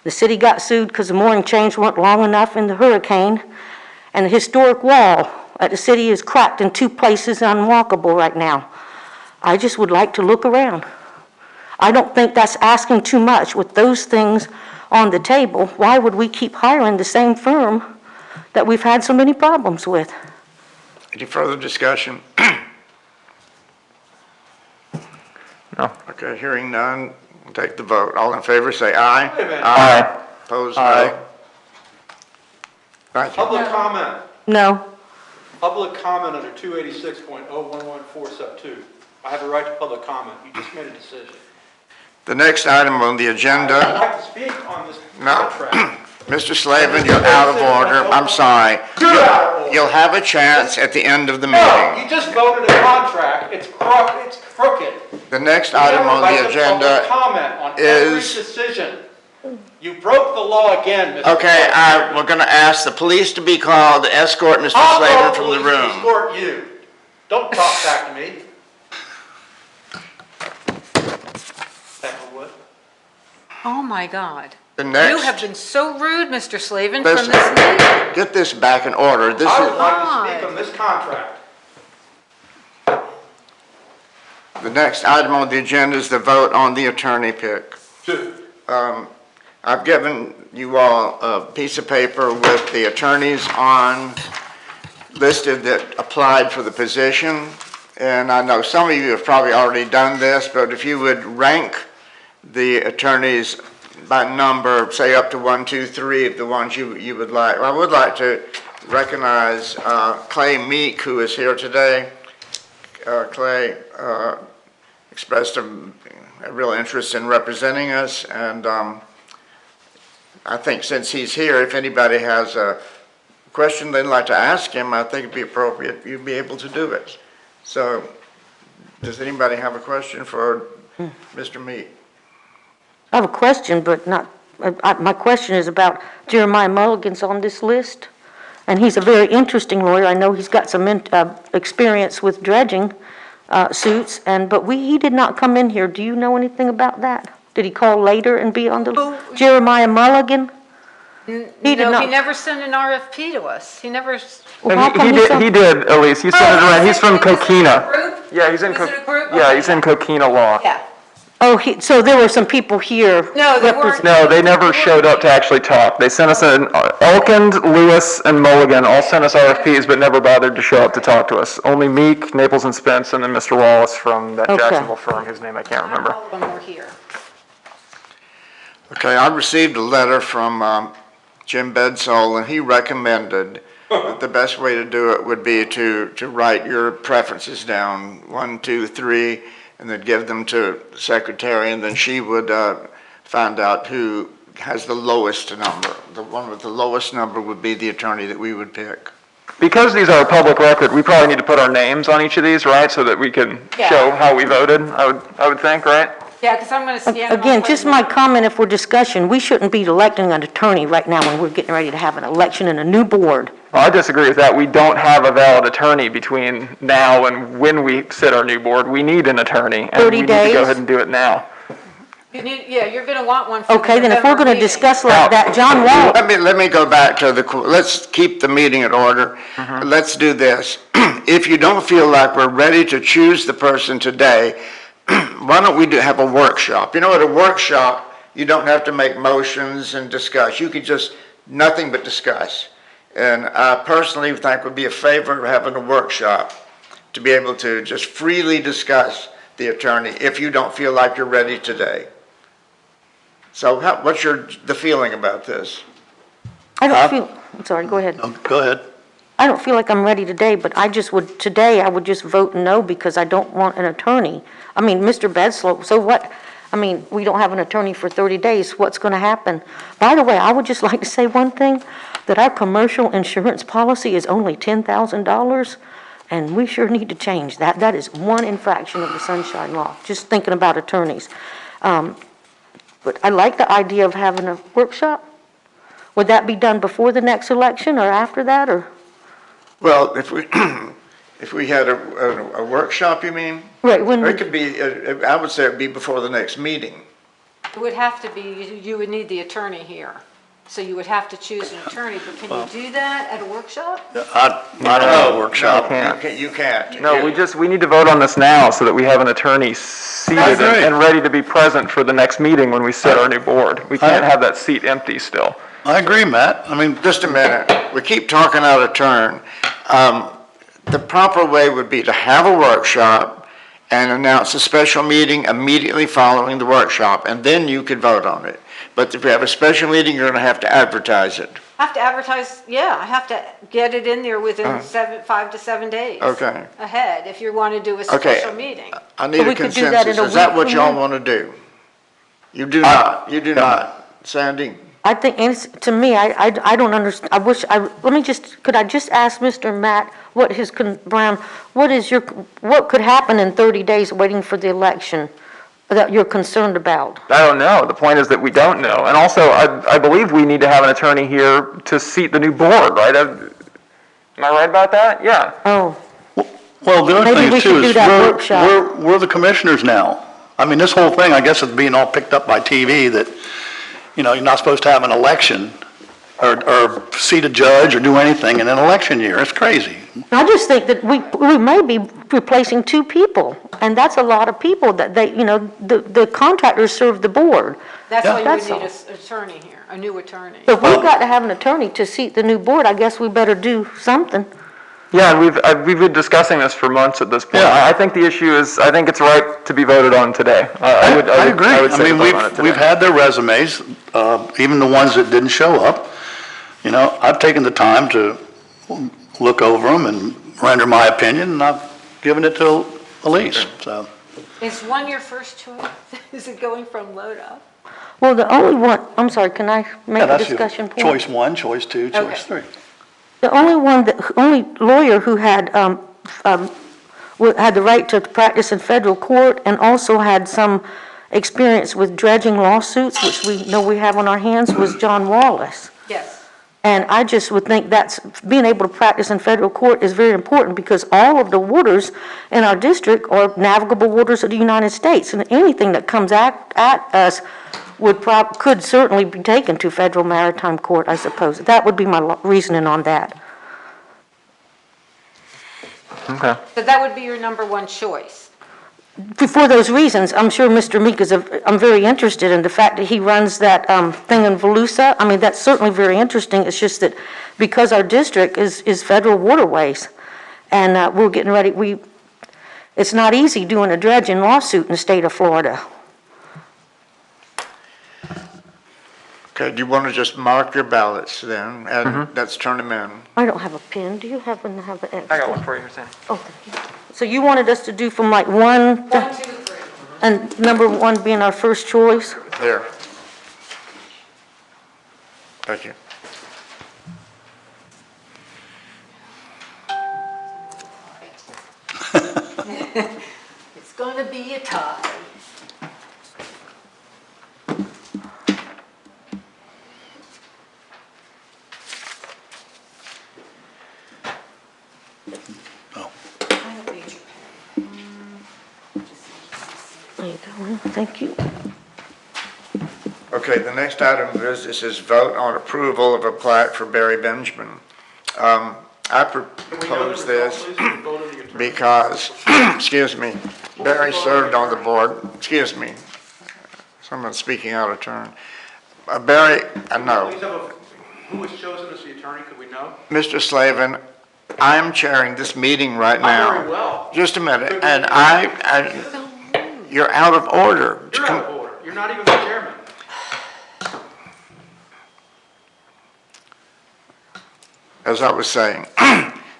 The city got sued because the mooring chains weren't long enough in the hurricane. And the historic wall at the city is cracked in 2 places, unwalkable right now. I just would like to look around. I don't think that's asking too much with those things on the table. Why would we keep hiring the same firm that we've had so many problems with? Any further discussion? No. Okay, hearing none, we'll take the vote. All in favor, say aye. Wait a minute. Aye. Opposed, Aye. no. Thank you. Public comment. No. Public comment under 286.0114 sub 2. I have a right to public comment. You just made a decision. The next item on the I'd agenda, like to speak on this No. contract. Mr. Slavin, you're out of order. I'm sorry. You're out of order. You'll have a chance at the end of the No, meeting. you just voted a contract. It's crooked. The next You have item a on right the to agenda public comment on every is- decision. You broke the law again, Mr. Okay, President. we're going to ask the police to be called to escort Mr. I'll Slavin call from the police to room. escort you. Don't talk back to me. What? Oh, my God. The You next, have been so rude, Mr. Slavin, from Listen. this meeting. get this back in order. This I would is, like to speak on this contract. the next item on the agenda is the vote on the attorney pick. I've given you all a piece of paper with the attorneys on, listed that applied for the position. And I know some of you have probably already done this, but if you would rank the attorneys by number, say up to 1, 2, 3, of the ones you would like. I would like to recognize Clay Meek, who is here today. Clay expressed a real interest in representing us, and I think since he's here, if anybody has a question they'd like to ask him, I think it'd be appropriate you'd be able to do it. So, does anybody have a question for Mr. Meek? I have a question, but not, my question is about Jeremiah Mulligan's on this list, and he's a very interesting lawyer. I know he's got some experience with dredging suits, but he did not come in here. Do you know anything about that? Did he call later and be on the, Jeremiah Mulligan? No, He did not. he never sent an RFP to us. He never. Well, how come He did, Elise. He sent it around. He's from Coquina. Group? Yeah, he's in, Was it a group? yeah, Okay. he's in Coquina Law. Yeah. Oh, so there were some people here. No, they weren't. No, they never showed up to actually talk. They sent us Elkind, Lewis, and Mulligan all sent us RFPs, but never bothered to show up to talk to us. Only Meek, Naples and Spence, and then Mr. Wallace from that Okay. Jacksonville firm, whose name I can't remember. All of them were here. Okay, I received a letter from Jim Bedsole, and he recommended that the best way to do it would be to write your preferences down, 1, 2, 3, and then give them to the secretary, and then she would find out who has the lowest number. The one with the lowest number would be the attorney that we would pick. Because these are a public record, we probably need to put our names on each of these, right? So that we can Yeah. show how we voted, I would think, right? Yeah, because I'm going to scan them all. Again, just my comment, if we're discussing, we shouldn't be electing an attorney right now when we're getting ready to have an election and a new board. Well, I disagree with that. We don't have a valid attorney between now and when we set our new board. We need an attorney, and 30 we need to days? go ahead and do it now. Yeah, you're going to want one for the Okay, then if we're November going to meeting. discuss like that, John Wall, Let me go back to let's keep the meeting in order. Let's do this. If you don't feel like we're ready to choose the person today, why don't we have a workshop? You know, at a workshop, you don't have to make motions and discuss. You could just, nothing but discuss. And I personally think would be a favor of having a workshop to be able to just freely discuss the attorney if you don't feel like you're ready today. So what's the feeling about this? I don't feel, I'm sorry, go ahead. Oh, go ahead. I don't feel like I'm ready today, but today I would just vote no because I don't want an attorney. I mean, Mr. Bedslow, so what? I mean, we don't have an attorney for 30 days. What's going to happen? By the way, I would just like to say one thing, that our commercial insurance policy is only $10,000, and we sure need to change that. That is one infraction of the Sunshine Law, just thinking about attorneys. But I like the idea of having a workshop. Would that be done before the next election or after that, or? Well, if we had a workshop, you mean? Right, Or it could be, I would say it'd be before the next meeting. It would have to be, you would need the attorney here. So you would have to choose an attorney, but can you do that at a workshop? I don't know, workshop. You can't. No, we need to vote on this now so that we have an attorney seated agree. and ready to be present for the next meeting when we set our new board. We can't have that seat empty still. I agree, Matt. I mean, Just a minute. We keep talking out of turn. The proper way would be to have a workshop and announce a special meeting immediately following the workshop, and then you could vote on it. But if you have a special meeting, you're going to have to advertise it. I have to advertise, yeah, I have to get it in there within 5 to 7 days. Okay. Ahead, if you want to do a Okay. special meeting. I need But a we could do that in consensus. a Is that week what from y'all now? want to do? You do not. You do not. Sandy? I think, and to me, I don't understand, could I just ask Mr. Matt, what could happen in 30 days waiting for the election that you're concerned about? I don't know. The point is that we don't know. And also, I believe we need to have an attorney here to seat the new board, right? Am I right about that? Yeah. Oh, well, the other Maybe thing we is should too, do is that workshop. we're the commissioners now. I mean, this whole thing, I guess it's being all picked up by TV that, you know, you're not supposed to have an election or seat a judge or do anything in an election year. It's crazy. I just think that we may be replacing 2 people, and that's a lot of people that the contractors serve the board. That's Yeah. why you That's would need all. an attorney here, a new attorney. So if we've got to have an attorney to seat the new board, I guess we better do something. Yeah, and we've been discussing this for months at this point. Yeah. I think the issue is, I think it's right to be voted on today. I agree. I would I say mean, vote on it today. we've had their resumes, even the ones that didn't show up. You know, I've taken the time to look over them and render my opinion, and I've given it to Elise, so. Is one your first choice? Is it going from low to up? Well, the only one, I'm sorry, can I make Yeah, a that's your discussion point? choice 1, choice 2, choice Okay. 3. The only lawyer who had had the right to practice in federal court and also had some experience with dredging lawsuits, which we know we have on our hands, was John Wallace. Yes. And I just would think that's, being able to practice in federal court is very important because all of the waters in our district are navigable waters of the United States. And anything that comes at us could certainly be taken to federal maritime court, I suppose. That would be my reasoning on that. Okay. So that would be your number one choice. For those reasons, I'm sure Mr. Meek I'm very interested in the fact that he runs that thing in Volusia. I mean, that's certainly very interesting. It's just that because our district is federal waterways, and we're getting ready, it's not easy doing a dredging lawsuit in the state of Florida. Okay, do you want to just mark your ballots then, and let's turn them in? I don't have a pen. Do you happen to have an extra? I got one for you, Sandy. Oh, thank you. So you wanted us to do from like 1 to... 1, 2, 3. And number 1 being our first choice? There. Thank you. It's going to be a tie. Oh. I don't need your pen. There you go. Thank you. Okay, the next item of business is vote on approval of a plaque for Barry Benjamin. I propose this because, excuse me, Barry served on the board, excuse me, someone's speaking out of turn. Barry, no. Who was chosen as the attorney, could we know? Mr. Slavin, I'm chairing this meeting right now. Very well. Just a minute, and you're out of order. You're out of order. You're not even the chairman. As I was saying,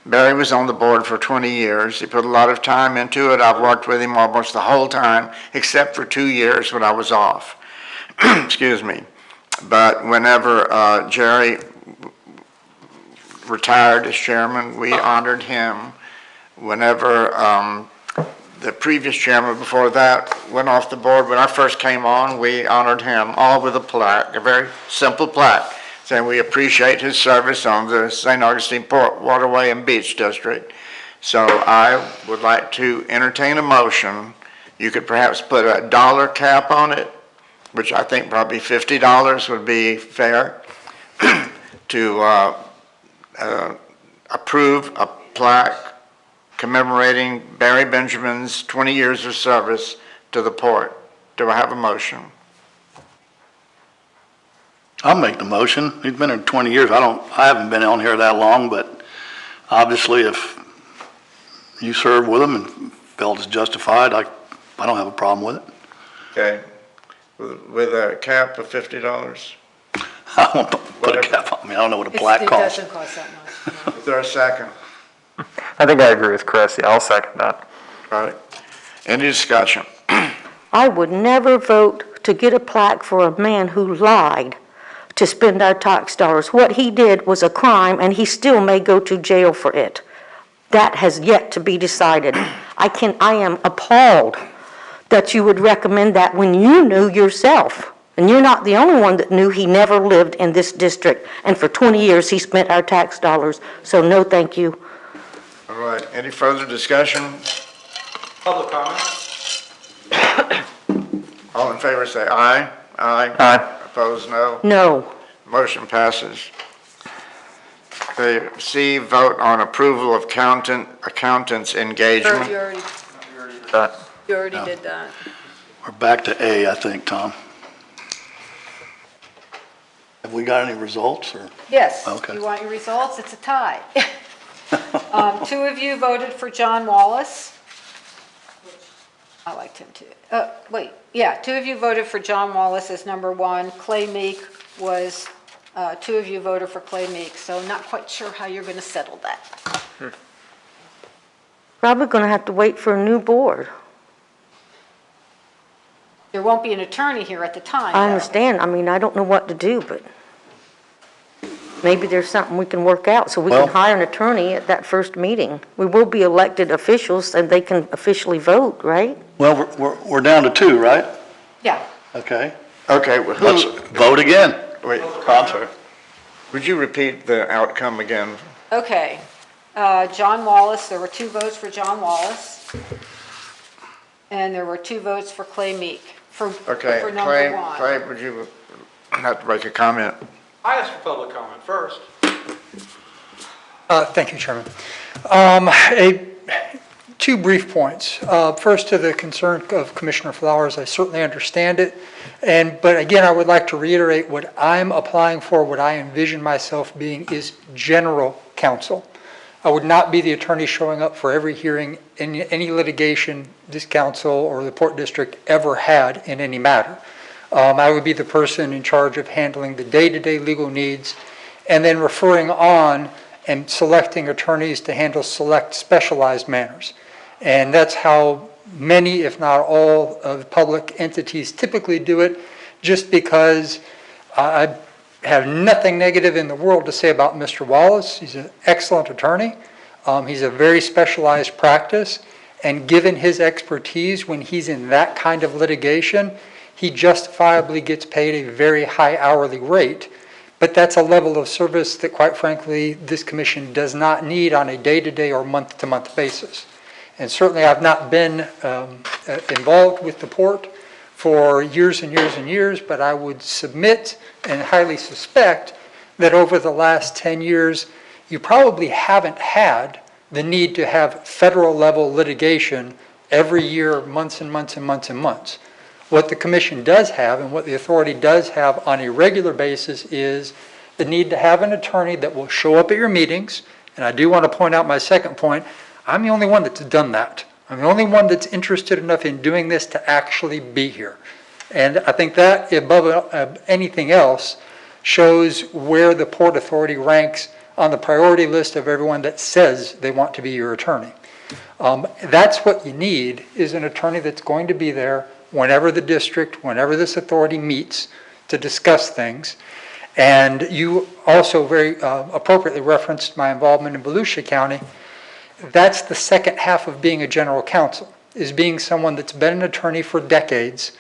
Barry was on the board for 20 years. He put a lot of time into it. I've worked with him almost the whole time, except for 2 years when I was off. Excuse me. But whenever Jerry retired as chairman, we honored him. Whenever the previous chairman before that went off the board, when I first came on, we honored him, all with a plaque, a very simple plaque, saying we appreciate his service on the St. Augustine Port Waterway and Beach District. So I would like to entertain a motion. You could perhaps put a dollar cap on it, which I think probably $50 would be fair, to approve a plaque commemorating Barry Benjamin's 20 years of service to the port. Do I have a motion? I'll make the motion. He's been here 20 years. I haven't been on here that long, but obviously if you served with him and felt it's justified, I don't have a problem with it. Okay. With a cap of $50? I won't put a cap on me. I don't know what a plaque costs. It doesn't cost that much. No. Is there a second? I think I agree with Chris. Yeah, I'll second that. All right. Any discussion? I would never vote to get a plaque for a man who lied to spend our tax dollars. What he did was a crime, and he still may go to jail for it. That has yet to be decided. I am appalled that you would recommend that when you knew yourself. And you're not the only one that knew he never lived in this district. And for 20 years, he spent our tax dollars. So no, thank you. All right. Any further discussion? Public comment? All in favor say aye. Aye. Aye. Opposed, no. No. Motion passes. Okay, C, vote on approval of accountant's engagement. You already That. did that. We're back to A, I think, Tom. Have we got any results or? Yes. Okay. You want your results? It's a tie. 2 of you voted for John Wallace. I liked him too. 2 of you voted for John Wallace as number 1. Clay Meek was, 2 of you voted for Clay Meek, so not quite sure how you're going to settle that. Probably going to have to wait for a new board. There won't be an attorney here at the time, I though. understand. I mean, I don't know what to do, but maybe there's something we can work out, so we Well- can hire an attorney at that first meeting. We will be elected officials, and they can officially vote, right? Well, we're down to 2, right? Yeah. Okay. Okay, well, Let's who, vote again. wait, I'm sorry. would you repeat the outcome again? Okay. John Wallace, there were 2 votes for John Wallace, and there were 2 votes for Clay Meek for Okay, for Clay, number 1. Clay, would you have to make a comment? I asked for public comment first. Thank you, Chairman. Two brief points. First, to the concern of Commissioner Flowers, I certainly understand it. But again, I would like to reiterate what I'm applying for, what I envision myself being is general counsel. I would not be the attorney showing up for every hearing in any litigation this council or the Port District ever had in any matter. I would be the person in charge of handling the day-to-day legal needs and then referring on and selecting attorneys to handle select specialized matters. And that's how many, if not all, of public entities typically do it, just because I have nothing negative in the world to say about Mr. Wallace. He's an excellent attorney. He's a very specialized practice, and given his expertise, when he's in that kind of litigation, he justifiably gets paid a very high hourly rate. But that's a level of service that, quite frankly, this commission does not need on a day-to-day or month-to-month basis. And certainly I've not been involved with the port for years and years and years, but I would submit and highly suspect that over the last 10 years, you probably haven't had the need to have federal level litigation every year, months and months and months and months. What the commission does have and what the authority does have on a regular basis is the need to have an attorney that will show up at your meetings. And I do want to point out my second point. I'm the only one that's done that. I'm the only one that's interested enough in doing this to actually be here. And I think that, above anything else, shows where the Port Authority ranks on the priority list of everyone that says they want to be your attorney. That's what you need, is an attorney that's going to be there whenever the district, whenever this authority meets to discuss things. And you also very appropriately referenced my involvement in Volusia County. That's the second half of being a general counsel, is being someone that's been an attorney for decades.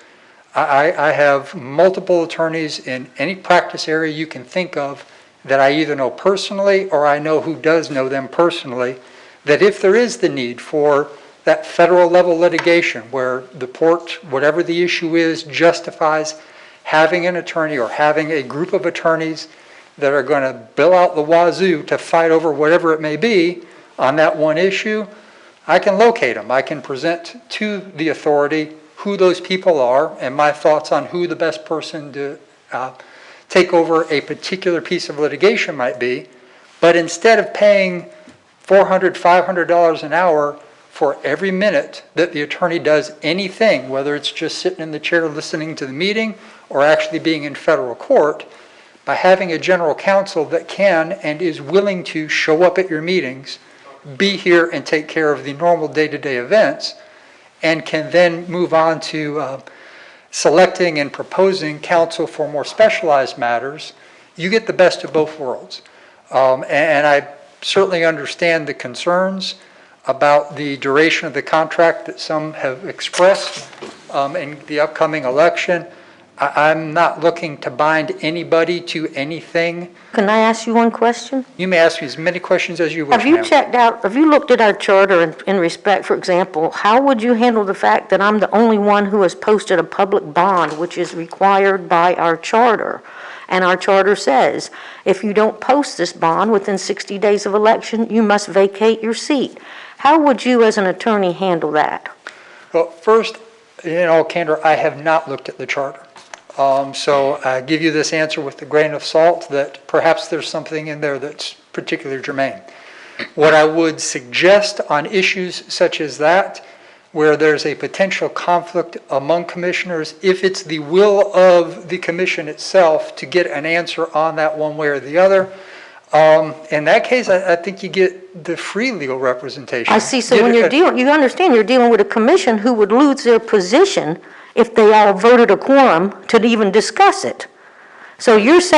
I have multiple attorneys in any practice area you can think of that I either know personally or I know who does know them personally, that if there is the need for that federal level litigation where the port, whatever the issue is, justifies having an attorney or having a group of attorneys that are going to bill out the wazoo to fight over whatever it may be on that one issue, I can locate them. I can present to the authority who those people are and my thoughts on who the best person to take over a particular piece of litigation might be. But instead of paying $400, $500 an hour for every minute that the attorney does anything, whether it's just sitting in the chair listening to the meeting or actually being in federal court, by having a general counsel that can and is willing to show up at your meetings, be here and take care of the normal day-to-day events, and can then move on to selecting and proposing counsel for more specialized matters, you get the best of both worlds. And I certainly understand the concerns about the duration of the contract that some have expressed in the upcoming election. I'm not looking to bind anybody to anything. Can I ask you one question? You may ask me as many questions as you wish, Have you ma'am. checked out, have you looked at our charter in respect, for example, how would you handle the fact that I'm the only one who has posted a public bond, which is required by our charter? And our charter says, if you don't post this bond within 60 days of election, you must vacate your seat. How would you as an attorney handle that? Well, first, in all candor, I have not looked at the charter. So I give you this answer with a grain of salt that perhaps there's something in there that's particularly germane. What I would suggest on issues such as that, where there's a potential conflict among commissioners, if it's the will of the commission itself to get an answer on that one way or the other, in that case, I think you get the free legal representation. I see, so when you're dealing, you understand you're dealing with a commission who would lose their position if they all voted a quorum to even discuss it. So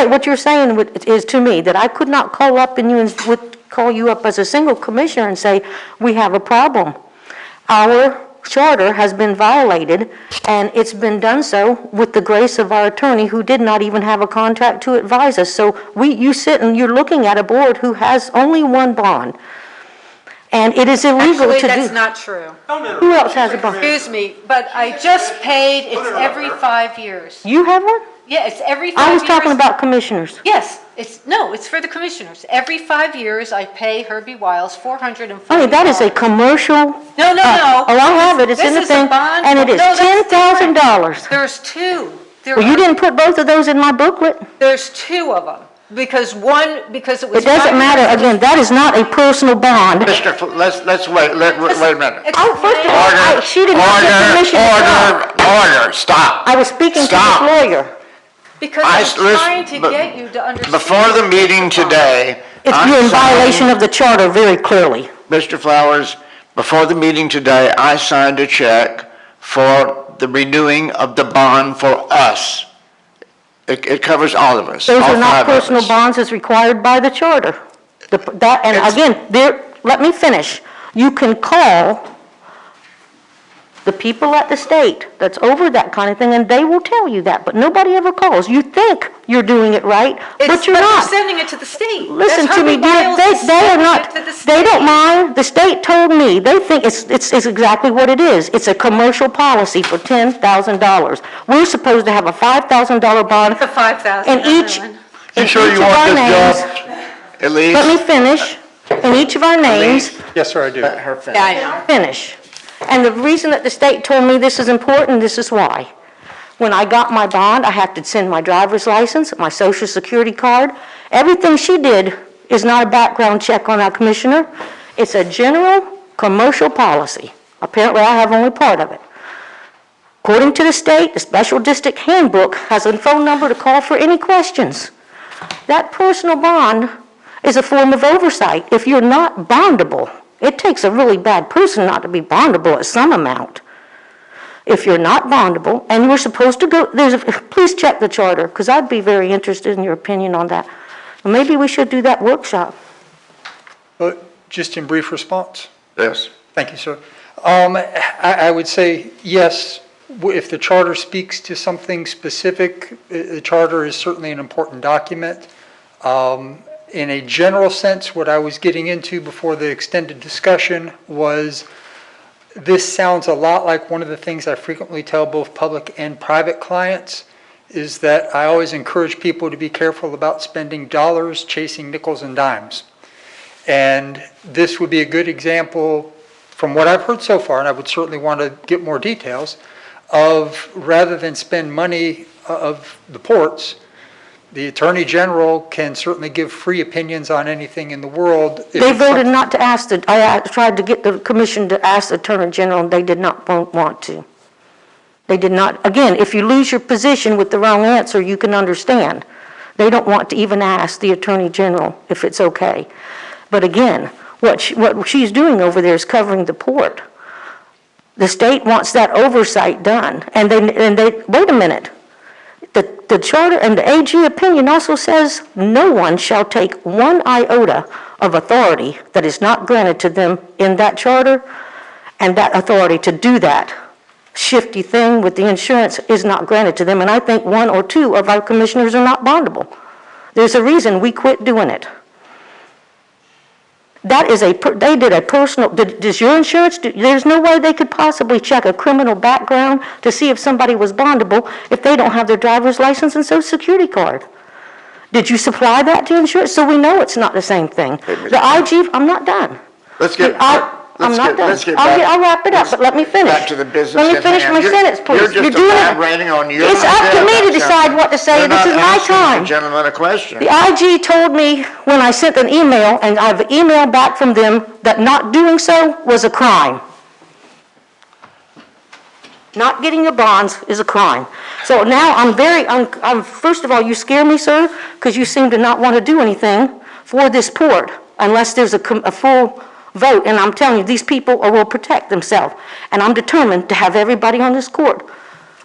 what you're saying is to me that I could not call up and would call you up as a single commissioner and say, we have a problem. Our charter has been violated, and it's been done so with the grace of our attorney, who did not even have a contract to advise us. So you sit and you're looking at a board who has only one bond. And it is illegal to do. Actually, that's not true. Who else has a bond? Excuse me, but I just paid, it's every 5 years. You have one? Yeah, it's every 5 years. I was talking about commissioners. Yes, it's for the commissioners. Every 5 years, I pay Herbie Wiles $440. I mean, that is a commercial. No. Oh, I have it, it's in the This is a thing, bond. and it is No, that's different. $10,000. There's two. Well, you didn't put both of those in my booklet. There's two of them, because it was. It doesn't matter, again, that is not a personal bond. Mr., let's wait a minute. Oh, first of all, she didn't have the permission to talk. Order, stop. I was speaking to Stop. this lawyer. Because I- I'm trying to listen, get you to understand. Before the meeting today, You're in violation of the charter very clearly. Mr. Flowers, before the meeting today, I signed a check for the renewing of the bond for us. It covers all of us, Those all are not 5 of personal us. bonds as required by the charter. And again, let me finish. You can call the people at the state that's over that kind of thing, and they will tell you that, but nobody ever calls. You think you're doing it right, but you're But not. they're sending it to the state. Listen That's to me, Herbie dear, Wiles is they are sending not, it to the they state. don't mind. The state told me, they think it's exactly what it is. It's a commercial policy for $10,000. We're supposed to have a $5,000 bond. The 5,000. And each, You sure you want this job? Elise? let me finish. In each of our names, Yes, sir, I do. Let her finish. Yeah, I know. finish. And the reason that the state told me this is important, this is why. When I got my bond, I had to send my driver's license, my social security card. Everything she did is not a background check on our commissioner. It's a general commercial policy. Apparently, I have only part of it. According to the state, the special district handbook has a phone number to call for any questions. That personal bond is a form of oversight. If you're not bondable, it takes a really bad person not to be bondable at some amount. If you're not bondable, and we're supposed to go, please check the charter, because I'd be very interested in your opinion on that. Maybe we should do that workshop. But just in brief response. Yes. Thank you, sir. I would say, yes, if the charter speaks to something specific, the charter is certainly an important document. In a general sense, what I was getting into before the extended discussion was, this sounds a lot like one of the things I frequently tell both public and private clients, is that I always encourage people to be careful about spending dollars chasing nickels and dimes. And this would be a good example, from what I've heard so far, and I would certainly want to get more details, of rather than spend money of the ports, the Attorney General can certainly give free opinions on anything in the world. They voted not to ask I tried to get the commission to ask the Attorney General, and they did not want to. They did not, again, if you lose your position with the wrong answer, you can understand. They don't want to even ask the Attorney General if it's okay. But again, what she's doing over there is covering the port. The state wants that oversight done, and they wait a minute. The charter and the AG opinion also says no one shall take one iota of authority that is not granted to them in that charter, and that authority to do that shifty thing with the insurance is not granted to them. And I think 1 or 2 of our commissioners are not bondable. There's a reason we quit doing it. That is they did a personal, does your insurance, there's no way they could possibly check a criminal background to see if somebody was bondable if they don't have their driver's license and social security card. Did you supply that to insurance? So we know it's not the same thing. The IG, I'm not done. I'm not done. I'll wrap it up, but let me finish. Back to the business Let me at finish hand. my sentence, please. You're just doing it. elaborating on your It's up to idea me to about decide something. what to say. You're This is not my asking time. the gentleman a question. The IG told me when I sent an email, and I've emailed back from them, that not doing so was a crime. Not getting your bonds is a crime. So now I'm first of all, you scare me, sir, because you seem to not want to do anything for this port unless there's a full vote. And I'm telling you, these people will protect themselves. And I'm determined to have everybody on this court,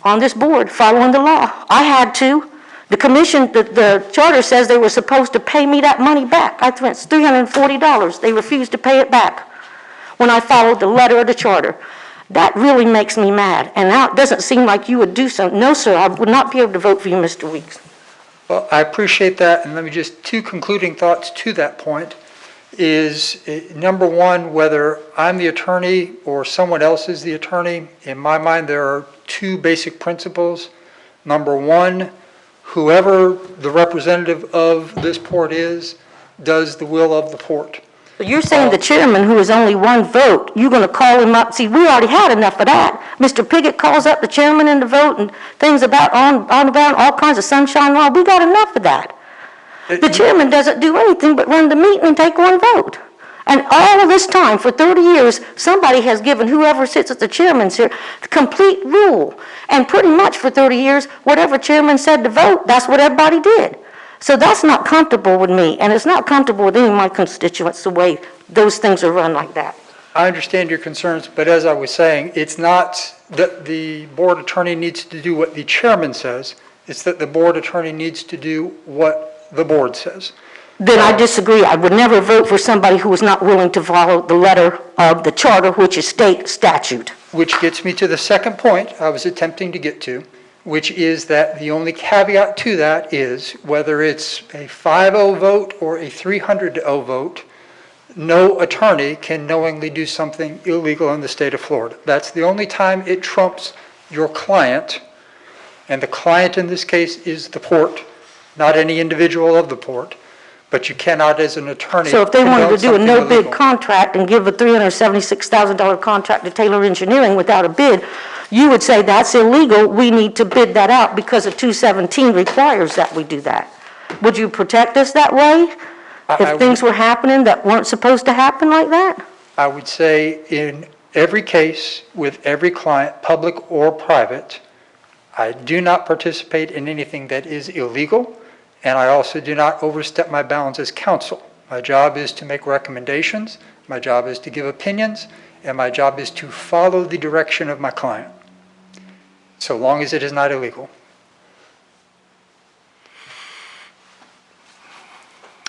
on this board, following the law. I had to. The commission, the charter says they were supposed to pay me that money back. I spent $340. They refused to pay it back when I followed the letter of the charter. That really makes me mad, and now it doesn't seem like you would do something. No, sir, I would not be able to vote for you, Mr. Weeks. Well, I appreciate that, and let me just, two concluding thoughts to that point is, number one, whether I'm the attorney or someone else is the attorney, in my mind, there are two basic principles. Number one, whoever the representative of this port is, does the will of the port. But you're saying the chairman, who is only one vote, you're going to call him up. See, we already had enough of that. Mr. Piggott calls up the chairman in the vote and things about all kinds of sunshine law. We got enough of that. The chairman doesn't do anything but run the meeting and take one vote. And all of this time, for 30 years, somebody has given whoever sits at the chairman's here complete rule. And pretty much for 30 years, whatever chairman said to vote, that's what everybody did. So that's not comfortable with me, and it's not comfortable with any of my constituents the way those things are run like that. I understand your concerns, but as I was saying, it's not that the board attorney needs to do what the chairman says. It's that the board attorney needs to do what the board says. Then I disagree. I would never vote for somebody who was not willing to follow the letter of the charter, which is state statute. Which gets me to the second point I was attempting to get to, which is that the only caveat to that is whether it's a 5-0 vote or a 300-0 vote, no attorney can knowingly do something illegal in the state of Florida. That's the only time it trumps your client, and the client in this case is the port, not any individual of the port. But you cannot, as an attorney. So if they wanted to do a condone something no-bid illegal. contract and give a $376,000 contract to Taylor Engineering without a bid, you would say that's illegal, we need to bid that out because of 217 requires that we do that. Would you protect us that way? If things were happening that weren't supposed to happen like that? I would say in every case, with every client, public or private, I do not participate in anything that is illegal. And I also do not overstep my bounds as counsel. My job is to make recommendations, my job is to give opinions, and my job is to follow the direction of my client, so long as it is not illegal.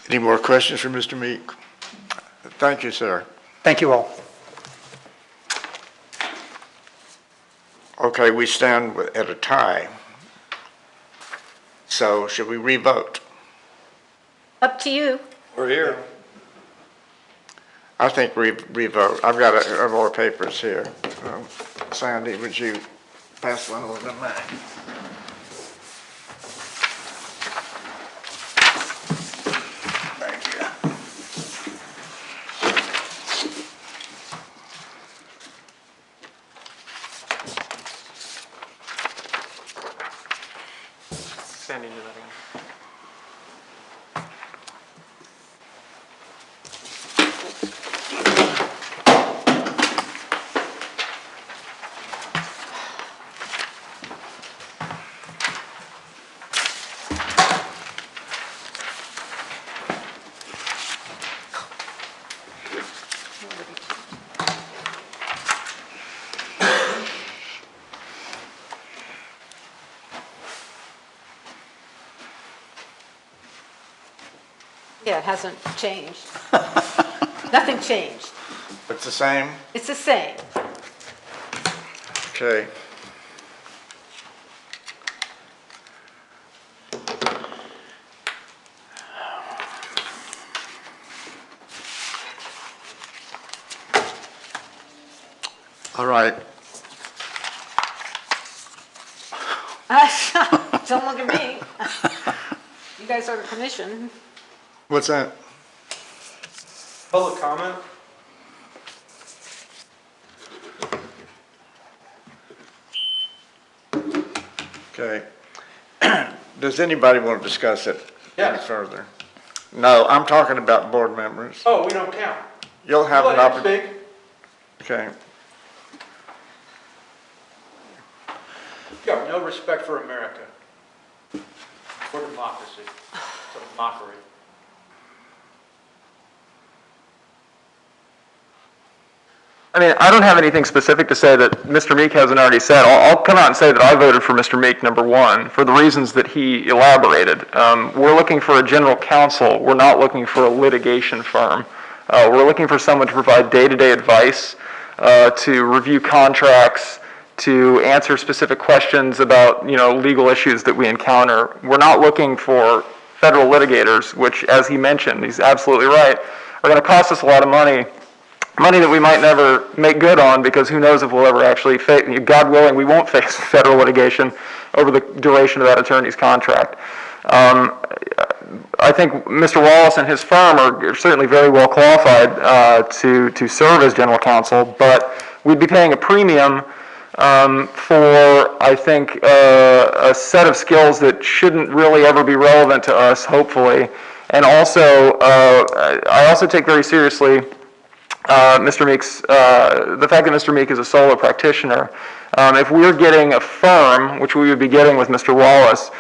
Any more questions for Mr. Meek? Thank you, sir. Thank you all. Okay, we stand at a tie. So should we re-vote? Up to you. We're here. I think re-vote. I've got more papers here. Sandy, would you pass one over to mine? Thank you. Sandy, do that again. Yeah, it hasn't changed. Nothing changed. It's the same? It's the same. Okay. All right. Don't look at me. You guys are the commission. What's that? Public comment? Okay. Does anybody want to discuss it any Yes. further? No, I'm talking about board members. Oh, we don't count. You'll have an Go ahead, opportunity. speak. Okay. You have no respect for America or democracy. It's a mockery. I mean, I don't have anything specific to say that Mr. Meek hasn't already said. I'll come out and say that I voted for Mr. Meek, number one, for the reasons that he elaborated. We're looking for a general counsel. We're not looking for a litigation firm. We're looking for someone to provide day-to-day advice, to review contracts, to answer specific questions about, legal issues that we encounter. We're not looking for federal litigators, which, as he mentioned, he's absolutely right, are going to cost us a lot of money that we might never make good on, because who knows if we'll ever actually face, God willing, we won't face federal litigation over the duration of that attorney's contract. I think Mr. Wallace and his firm are certainly very well qualified to serve as general counsel, but we'd be paying a premium for, I think, a set of skills that shouldn't really ever be relevant to us, hopefully. And also, I also take very seriously Mr. Meek's, the fact that Mr. Meek is a solo practitioner. If we're getting a firm, which we would be getting with Mr. Wallace,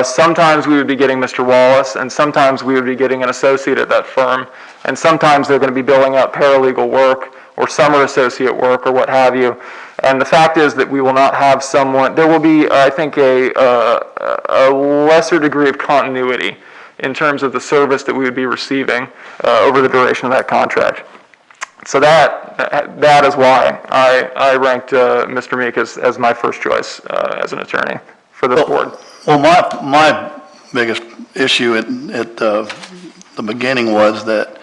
sometimes we would be getting Mr. Wallace, and sometimes we would be getting an associate at that firm, and sometimes they're going to be billing out paralegal work or summer associate work or what have you. And the fact is that we will not have someone, there will be, I think, a lesser degree of continuity in terms of the service that we would be receiving over the duration of that contract. So that is why I ranked Mr. Meek as my first choice as an attorney for this board. Well, my biggest issue at the beginning was that,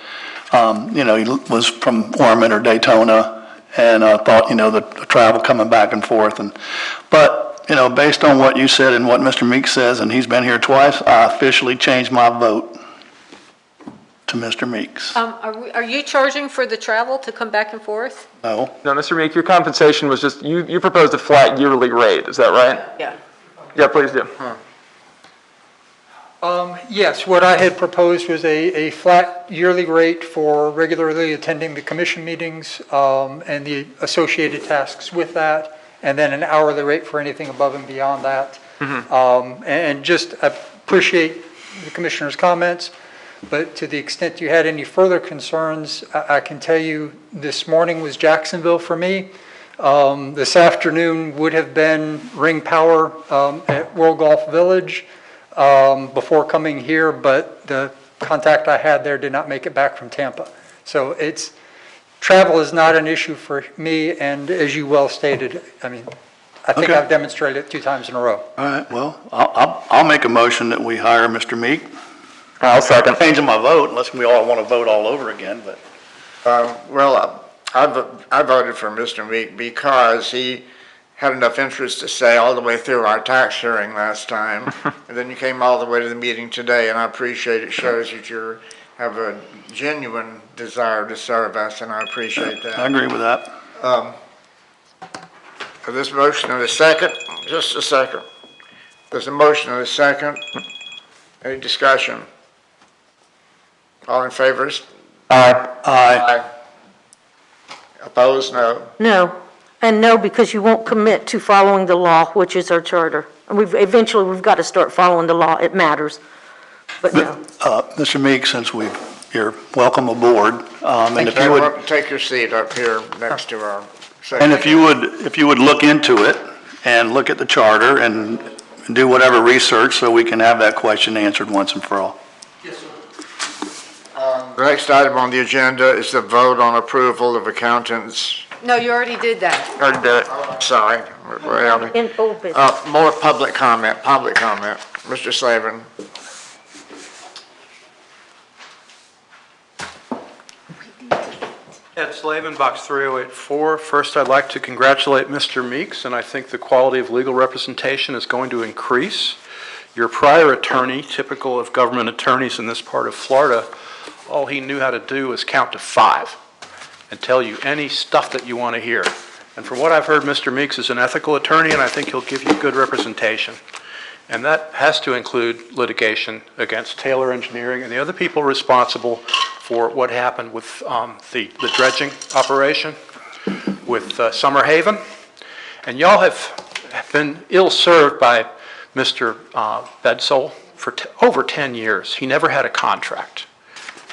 he was from Ormond or Daytona, and I thought, the travel coming back and forth. But based on what you said and what Mr. Meek says, and he's been here twice, I officially changed my vote to Mr. Meeks. Are you charging for the travel to come back and forth? No. No, Mr. Meek, your compensation was just, you proposed a flat yearly rate, is that right? Yeah. Yeah, please do. Yes, what I had proposed was a flat yearly rate for regularly attending the commission meetings and the associated tasks with that, and then an hourly rate for anything above and beyond that. And just appreciate the commissioner's comments, but to the extent you had any further concerns, I can tell you this morning was Jacksonville for me. This afternoon would have been Ring Power at World Golf Village before coming here, but the contact I had there did not make it back from Tampa. So travel is not an issue for me, and as you well stated, I think Okay. I've demonstrated it 2 times in a row. All right, well, I'll make a motion that we hire Mr. Meek. I'll second. Changing my vote, unless we all want to vote all over again, but. I voted for Mr. Meek because he had enough interest to say all the way through our tax hearing last time, and then you came all the way to the meeting today, and I appreciate it. Shows that you have a genuine desire to serve us, and I appreciate that. I agree with that. For this motion and a second, just a second. There's a motion and a second. Any discussion? All in favor? Aye. Aye. Opposed? No. No, and no, because you won't commit to following the law, which is our charter. And eventually we've got to start following the law, it matters, but no. Mr. Meek, since you're welcome aboard, and if you would, Take your seat up here next to our and secretary. if you would look into it and look at the charter and do whatever research so we can have that question answered once and for all. The next item on the agenda is the vote on approval of accountants. No, you already did that. Already did it. Sorry. Well, In old business. more public comment. Mr. Slavin. Ed Slavin, Box 3084. First, I'd like to congratulate Mr. Meeks, and I think the quality of legal representation is going to increase. Your prior attorney, typical of government attorneys in this part of Florida, all he knew how to do was count to 5 and tell you any stuff that you want to hear. And from what I've heard, Mr. Meeks is an ethical attorney, and I think he'll give you good representation. And that has to include litigation against Taylor Engineering and the other people responsible for what happened with the dredging operation with Summer Haven. And y'all have been ill-served by Mr. Bedsole for over 10 years. He never had a contract.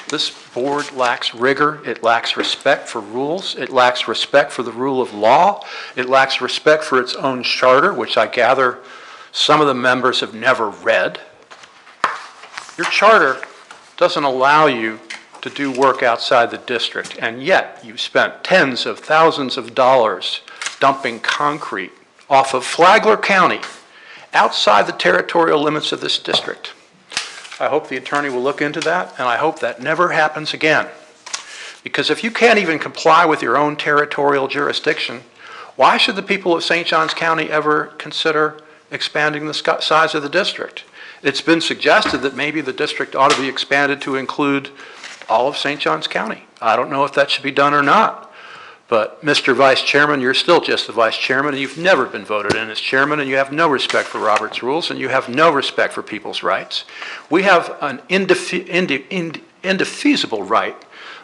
This board lacks rigor, it lacks respect for rules, it lacks respect for the rule of law, it lacks respect for its own charter, which I gather some of the members have never read. Your charter doesn't allow you to do work outside the district, and yet you've spent tens of thousands of dollars dumping concrete off of Flagler County outside the territorial limits of this district. I hope the attorney will look into that, and I hope that never happens again. Because if you can't even comply with your own territorial jurisdiction, why should the people of St. Johns County ever consider expanding the size of the district? It's been suggested that maybe the district ought to be expanded to include all of St. Johns County. I don't know if that should be done or not. But Mr. Vice Chairman, you're still just the Vice Chairman, and you've never been voted in as Chairman, and you have no respect for Robert's rules, and you have no respect for people's rights. We have an indefeasible right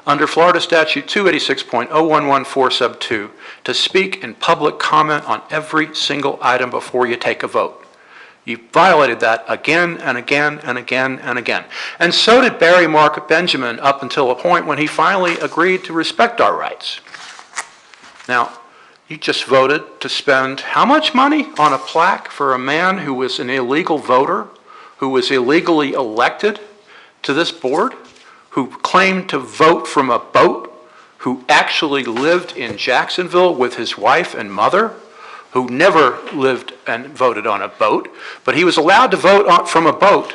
under Florida Statute 286.0114 sub 2 to speak in public comment on every single item before you take a vote. You violated that again and again and again and again. And so did Barry Mark Benjamin up until a point when he finally agreed to respect our rights. Now, you just voted to spend how much money on a plaque for a man who was an illegal voter, who was illegally elected to this board, who claimed to vote from a boat, who actually lived in Jacksonville with his wife and mother, who never lived and voted on a boat, but he was allowed to vote from a boat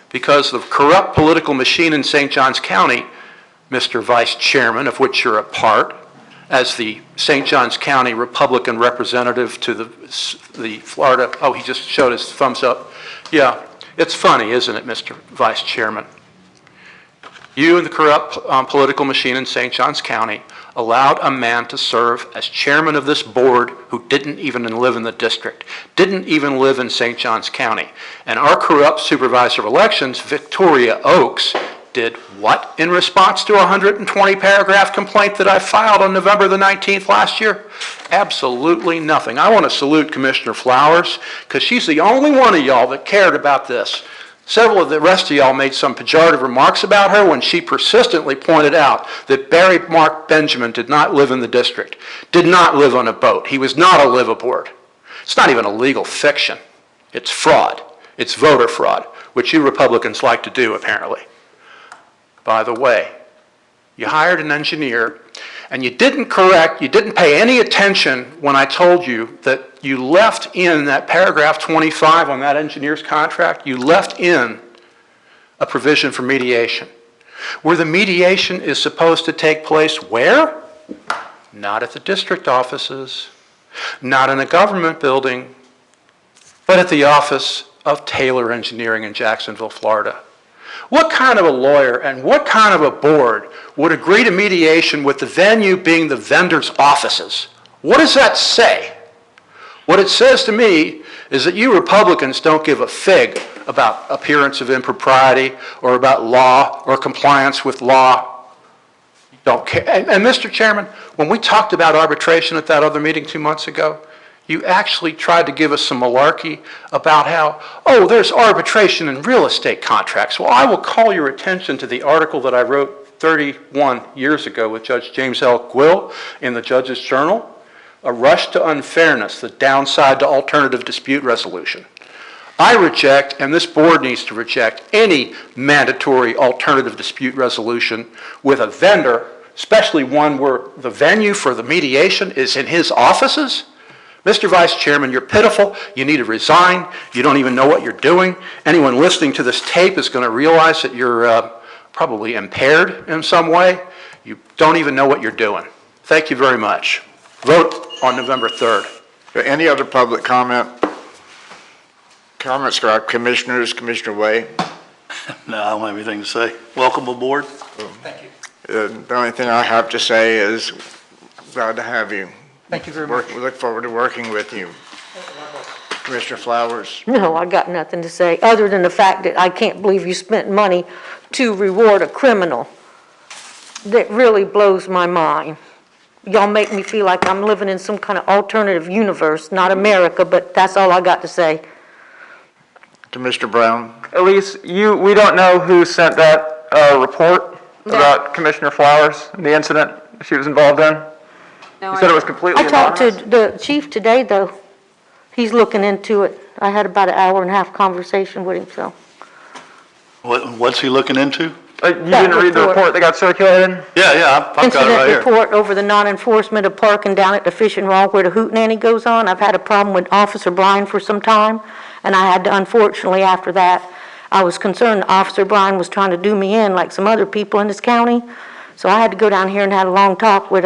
because the corrupt political machine in St. Johns County, Mr. Vice Chairman, of which you're a part, as the St. Johns County Republican representative to the Florida, oh, he just showed his thumbs up. Yeah, it's funny, isn't it, Mr. Vice Chairman? You and the corrupt political machine in St. Johns County allowed a man to serve as chairman of this board who didn't even live in the district, didn't even live in St. Johns County. And our corrupt supervisor of elections, Victoria Oakes, did what in response to a 120-paragraph complaint that I filed on November the 19th last year? Absolutely nothing. I want to salute Commissioner Flowers because she's the only one of y'all that cared about this. Several of the rest of y'all made some pejorative remarks about her when she persistently pointed out that Barry Mark Benjamin did not live in the district, did not live on a boat. He was not a liveaboard. It's not even a legal fiction. It's fraud. It's voter fraud, which you Republicans like to do, apparently. By the way, you hired an engineer, and you didn't pay any attention when I told you that you left in that paragraph 25 on that engineer's contract, you left in a provision for mediation. Where the mediation is supposed to take place where? Not at the district offices, not in a government building, but at the office of Taylor Engineering in Jacksonville, Florida. What kind of a lawyer and what kind of a board would agree to mediation with the venue being the vendor's offices? What does that say? What it says to me is that you Republicans don't give a fig about appearance of impropriety or about law or compliance with law. You don't care. And Mr. Chairman, when we talked about arbitration at that other meeting 2 months ago, you actually tried to give us some malarkey about how, oh, there's arbitration in real estate contracts. Well, I will call your attention to the article that I wrote 31 years ago with Judge James L. Quill in the Judge's Journal, A Rush to Unfairness, the Downside to Alternative Dispute Resolution. I reject, and this board needs to reject, any mandatory alternative dispute resolution with a vendor, especially one where the venue for the mediation is in his offices. Mr. Vice Chairman, you're pitiful. You need to resign. You don't even know what you're doing. Anyone listening to this tape is going to realize that you're probably impaired in some way. You don't even know what you're doing. Thank you very much. Vote on November 3rd. Any other public comment? Comments by commissioners? Commissioner Way? No, I don't have anything to say. Welcome aboard. Thank you. The only thing I have to say is glad to have you. Thank you very much. We look forward to working with you. Commissioner Flowers? No, I got nothing to say, other than the fact that I can't believe you spent money to reward a criminal. That really blows my mind. Y'all make me feel like I'm living in some kind of alternative universe, not America, but that's all I got to say. Commissioner Brown? Elise, we don't know who sent that report. about Commissioner Flowers, and the incident she was involved in? No, You said it was completely I talked to anonymous? the chief today, though. He's looking into it. I had about an hour and a half conversation with him, so. What's he looking into? You didn't read the report that got circulated? Yeah, I've got it right Incident here. report over the non-enforcement of parking down at the Fishing Rock where the hootenanny goes on. I've had a problem with Officer Bryan for some time, and I had to, unfortunately, after that, I was concerned Officer Bryan was trying to do me in like some other people in this county. So I had to go down here and had a long talk with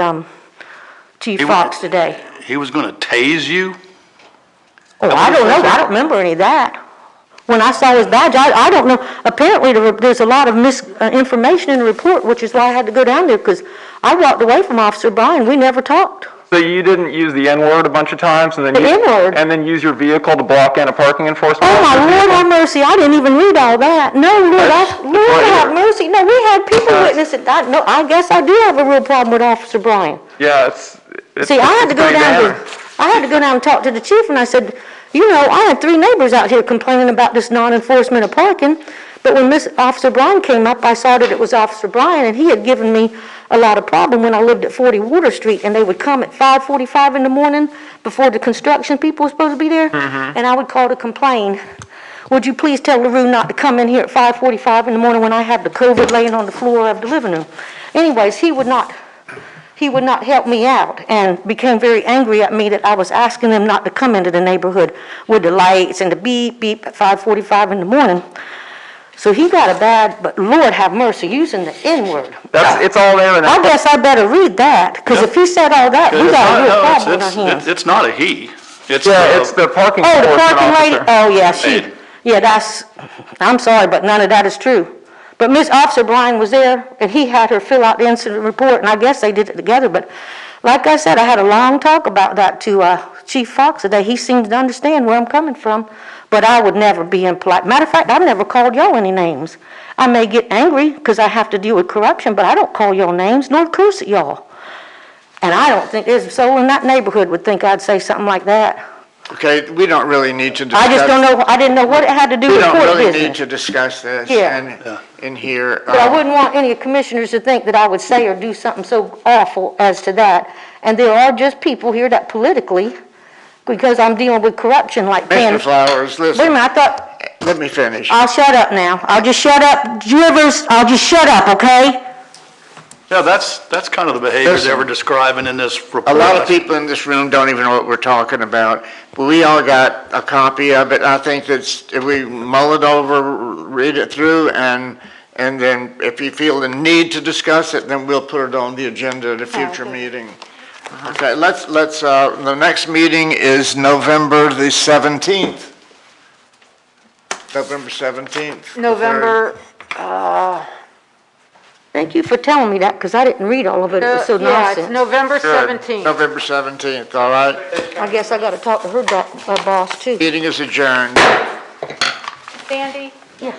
Chief He wa- Fox today. He was gonna tase you? Oh, I don't know. I don't remember any of that. When I saw his badge, I don't know. Apparently, there's a lot of misinformation in the report, which is why I had to go down there, because I walked away from Officer Bryan. We never talked. So you didn't use the N-word a bunch of times, and then The N-word? and then use your vehicle to block in a parking enforcement Oh, my officer's Lord vehicle? have mercy. I didn't even read all that. No, Lord, Lord right have here. mercy. No, we had people witness it. No, I guess I do have a real problem with Officer Bryan. Yeah, it's See, I had to go pretty down bad. I had to go down and talk to the chief, and I said, you know, I had 3 neighbors out here complaining about this non-enforcement of parking, but when Officer Bryan came up, I saw that it was Officer Bryan, and he had given me a lot of problem when I lived at 40 Water Street, and they would come at 5:45 in the morning before the construction people were supposed to be there, and I would call to complain. Would you please tell LaRue not to come in here at 5:45 in the morning when I have the COVID laying on the floor of the living room? Anyways, he would not help me out and became very angry at me that I was asking them not to come into the neighborhood with the lights and the beep, beep at 5:45 in the morning. So he got a bad, but Lord have mercy, using the N-word. It's all there in I that. guess I better read that, because if he said all that, we got a real problem on our hands. It's not a he. It's Yeah, it's the parking Oh, the enforcement parking lady, officer. oh, yeah, I'm sorry, but none of that is true. But Miss Officer Bryan was there, and he had her fill out the incident report, and I guess they did it together, but like I said, I had a long talk about that to Chief Fox today. He seems to understand where I'm coming from, but I would never be impolite. Matter of fact, I've never called y'all any names. I may get angry because I have to deal with corruption, but I don't call y'all names nor curse at y'all. And I don't think there's a soul in that neighborhood would think I'd say something like that. Okay, we don't really need to discuss. I just don't know, I didn't know what it had to do We with don't court really need business. to discuss this Yeah. in here. But I wouldn't want any commissioners to think that I would say or do something so awful as to that. And there are just people here that politically, because I'm dealing with corruption like Mr. paying. Flowers, Wait a listen, minute, I thought, let me finish. I'll shut up now. I'll just shut up. Rivers, I'll just shut up, okay? Yeah, that's kind of the behavior Listen. they were describing in this report. A lot of people in this room don't even know what we're talking about, but we all got a copy of it. I think that if we mull it over, read it through, and then if you feel the need to discuss it, then we'll put it on the agenda at a future meeting. Okay, the next meeting is November the 17th. November 17th. November, Thank you for telling me that, because I didn't read all of it. It was so yeah, it's nonsense. November Good. 17th. November 17th, all right? I guess I gotta talk to her boss too. Meeting is adjourned. Sandy? Yeah.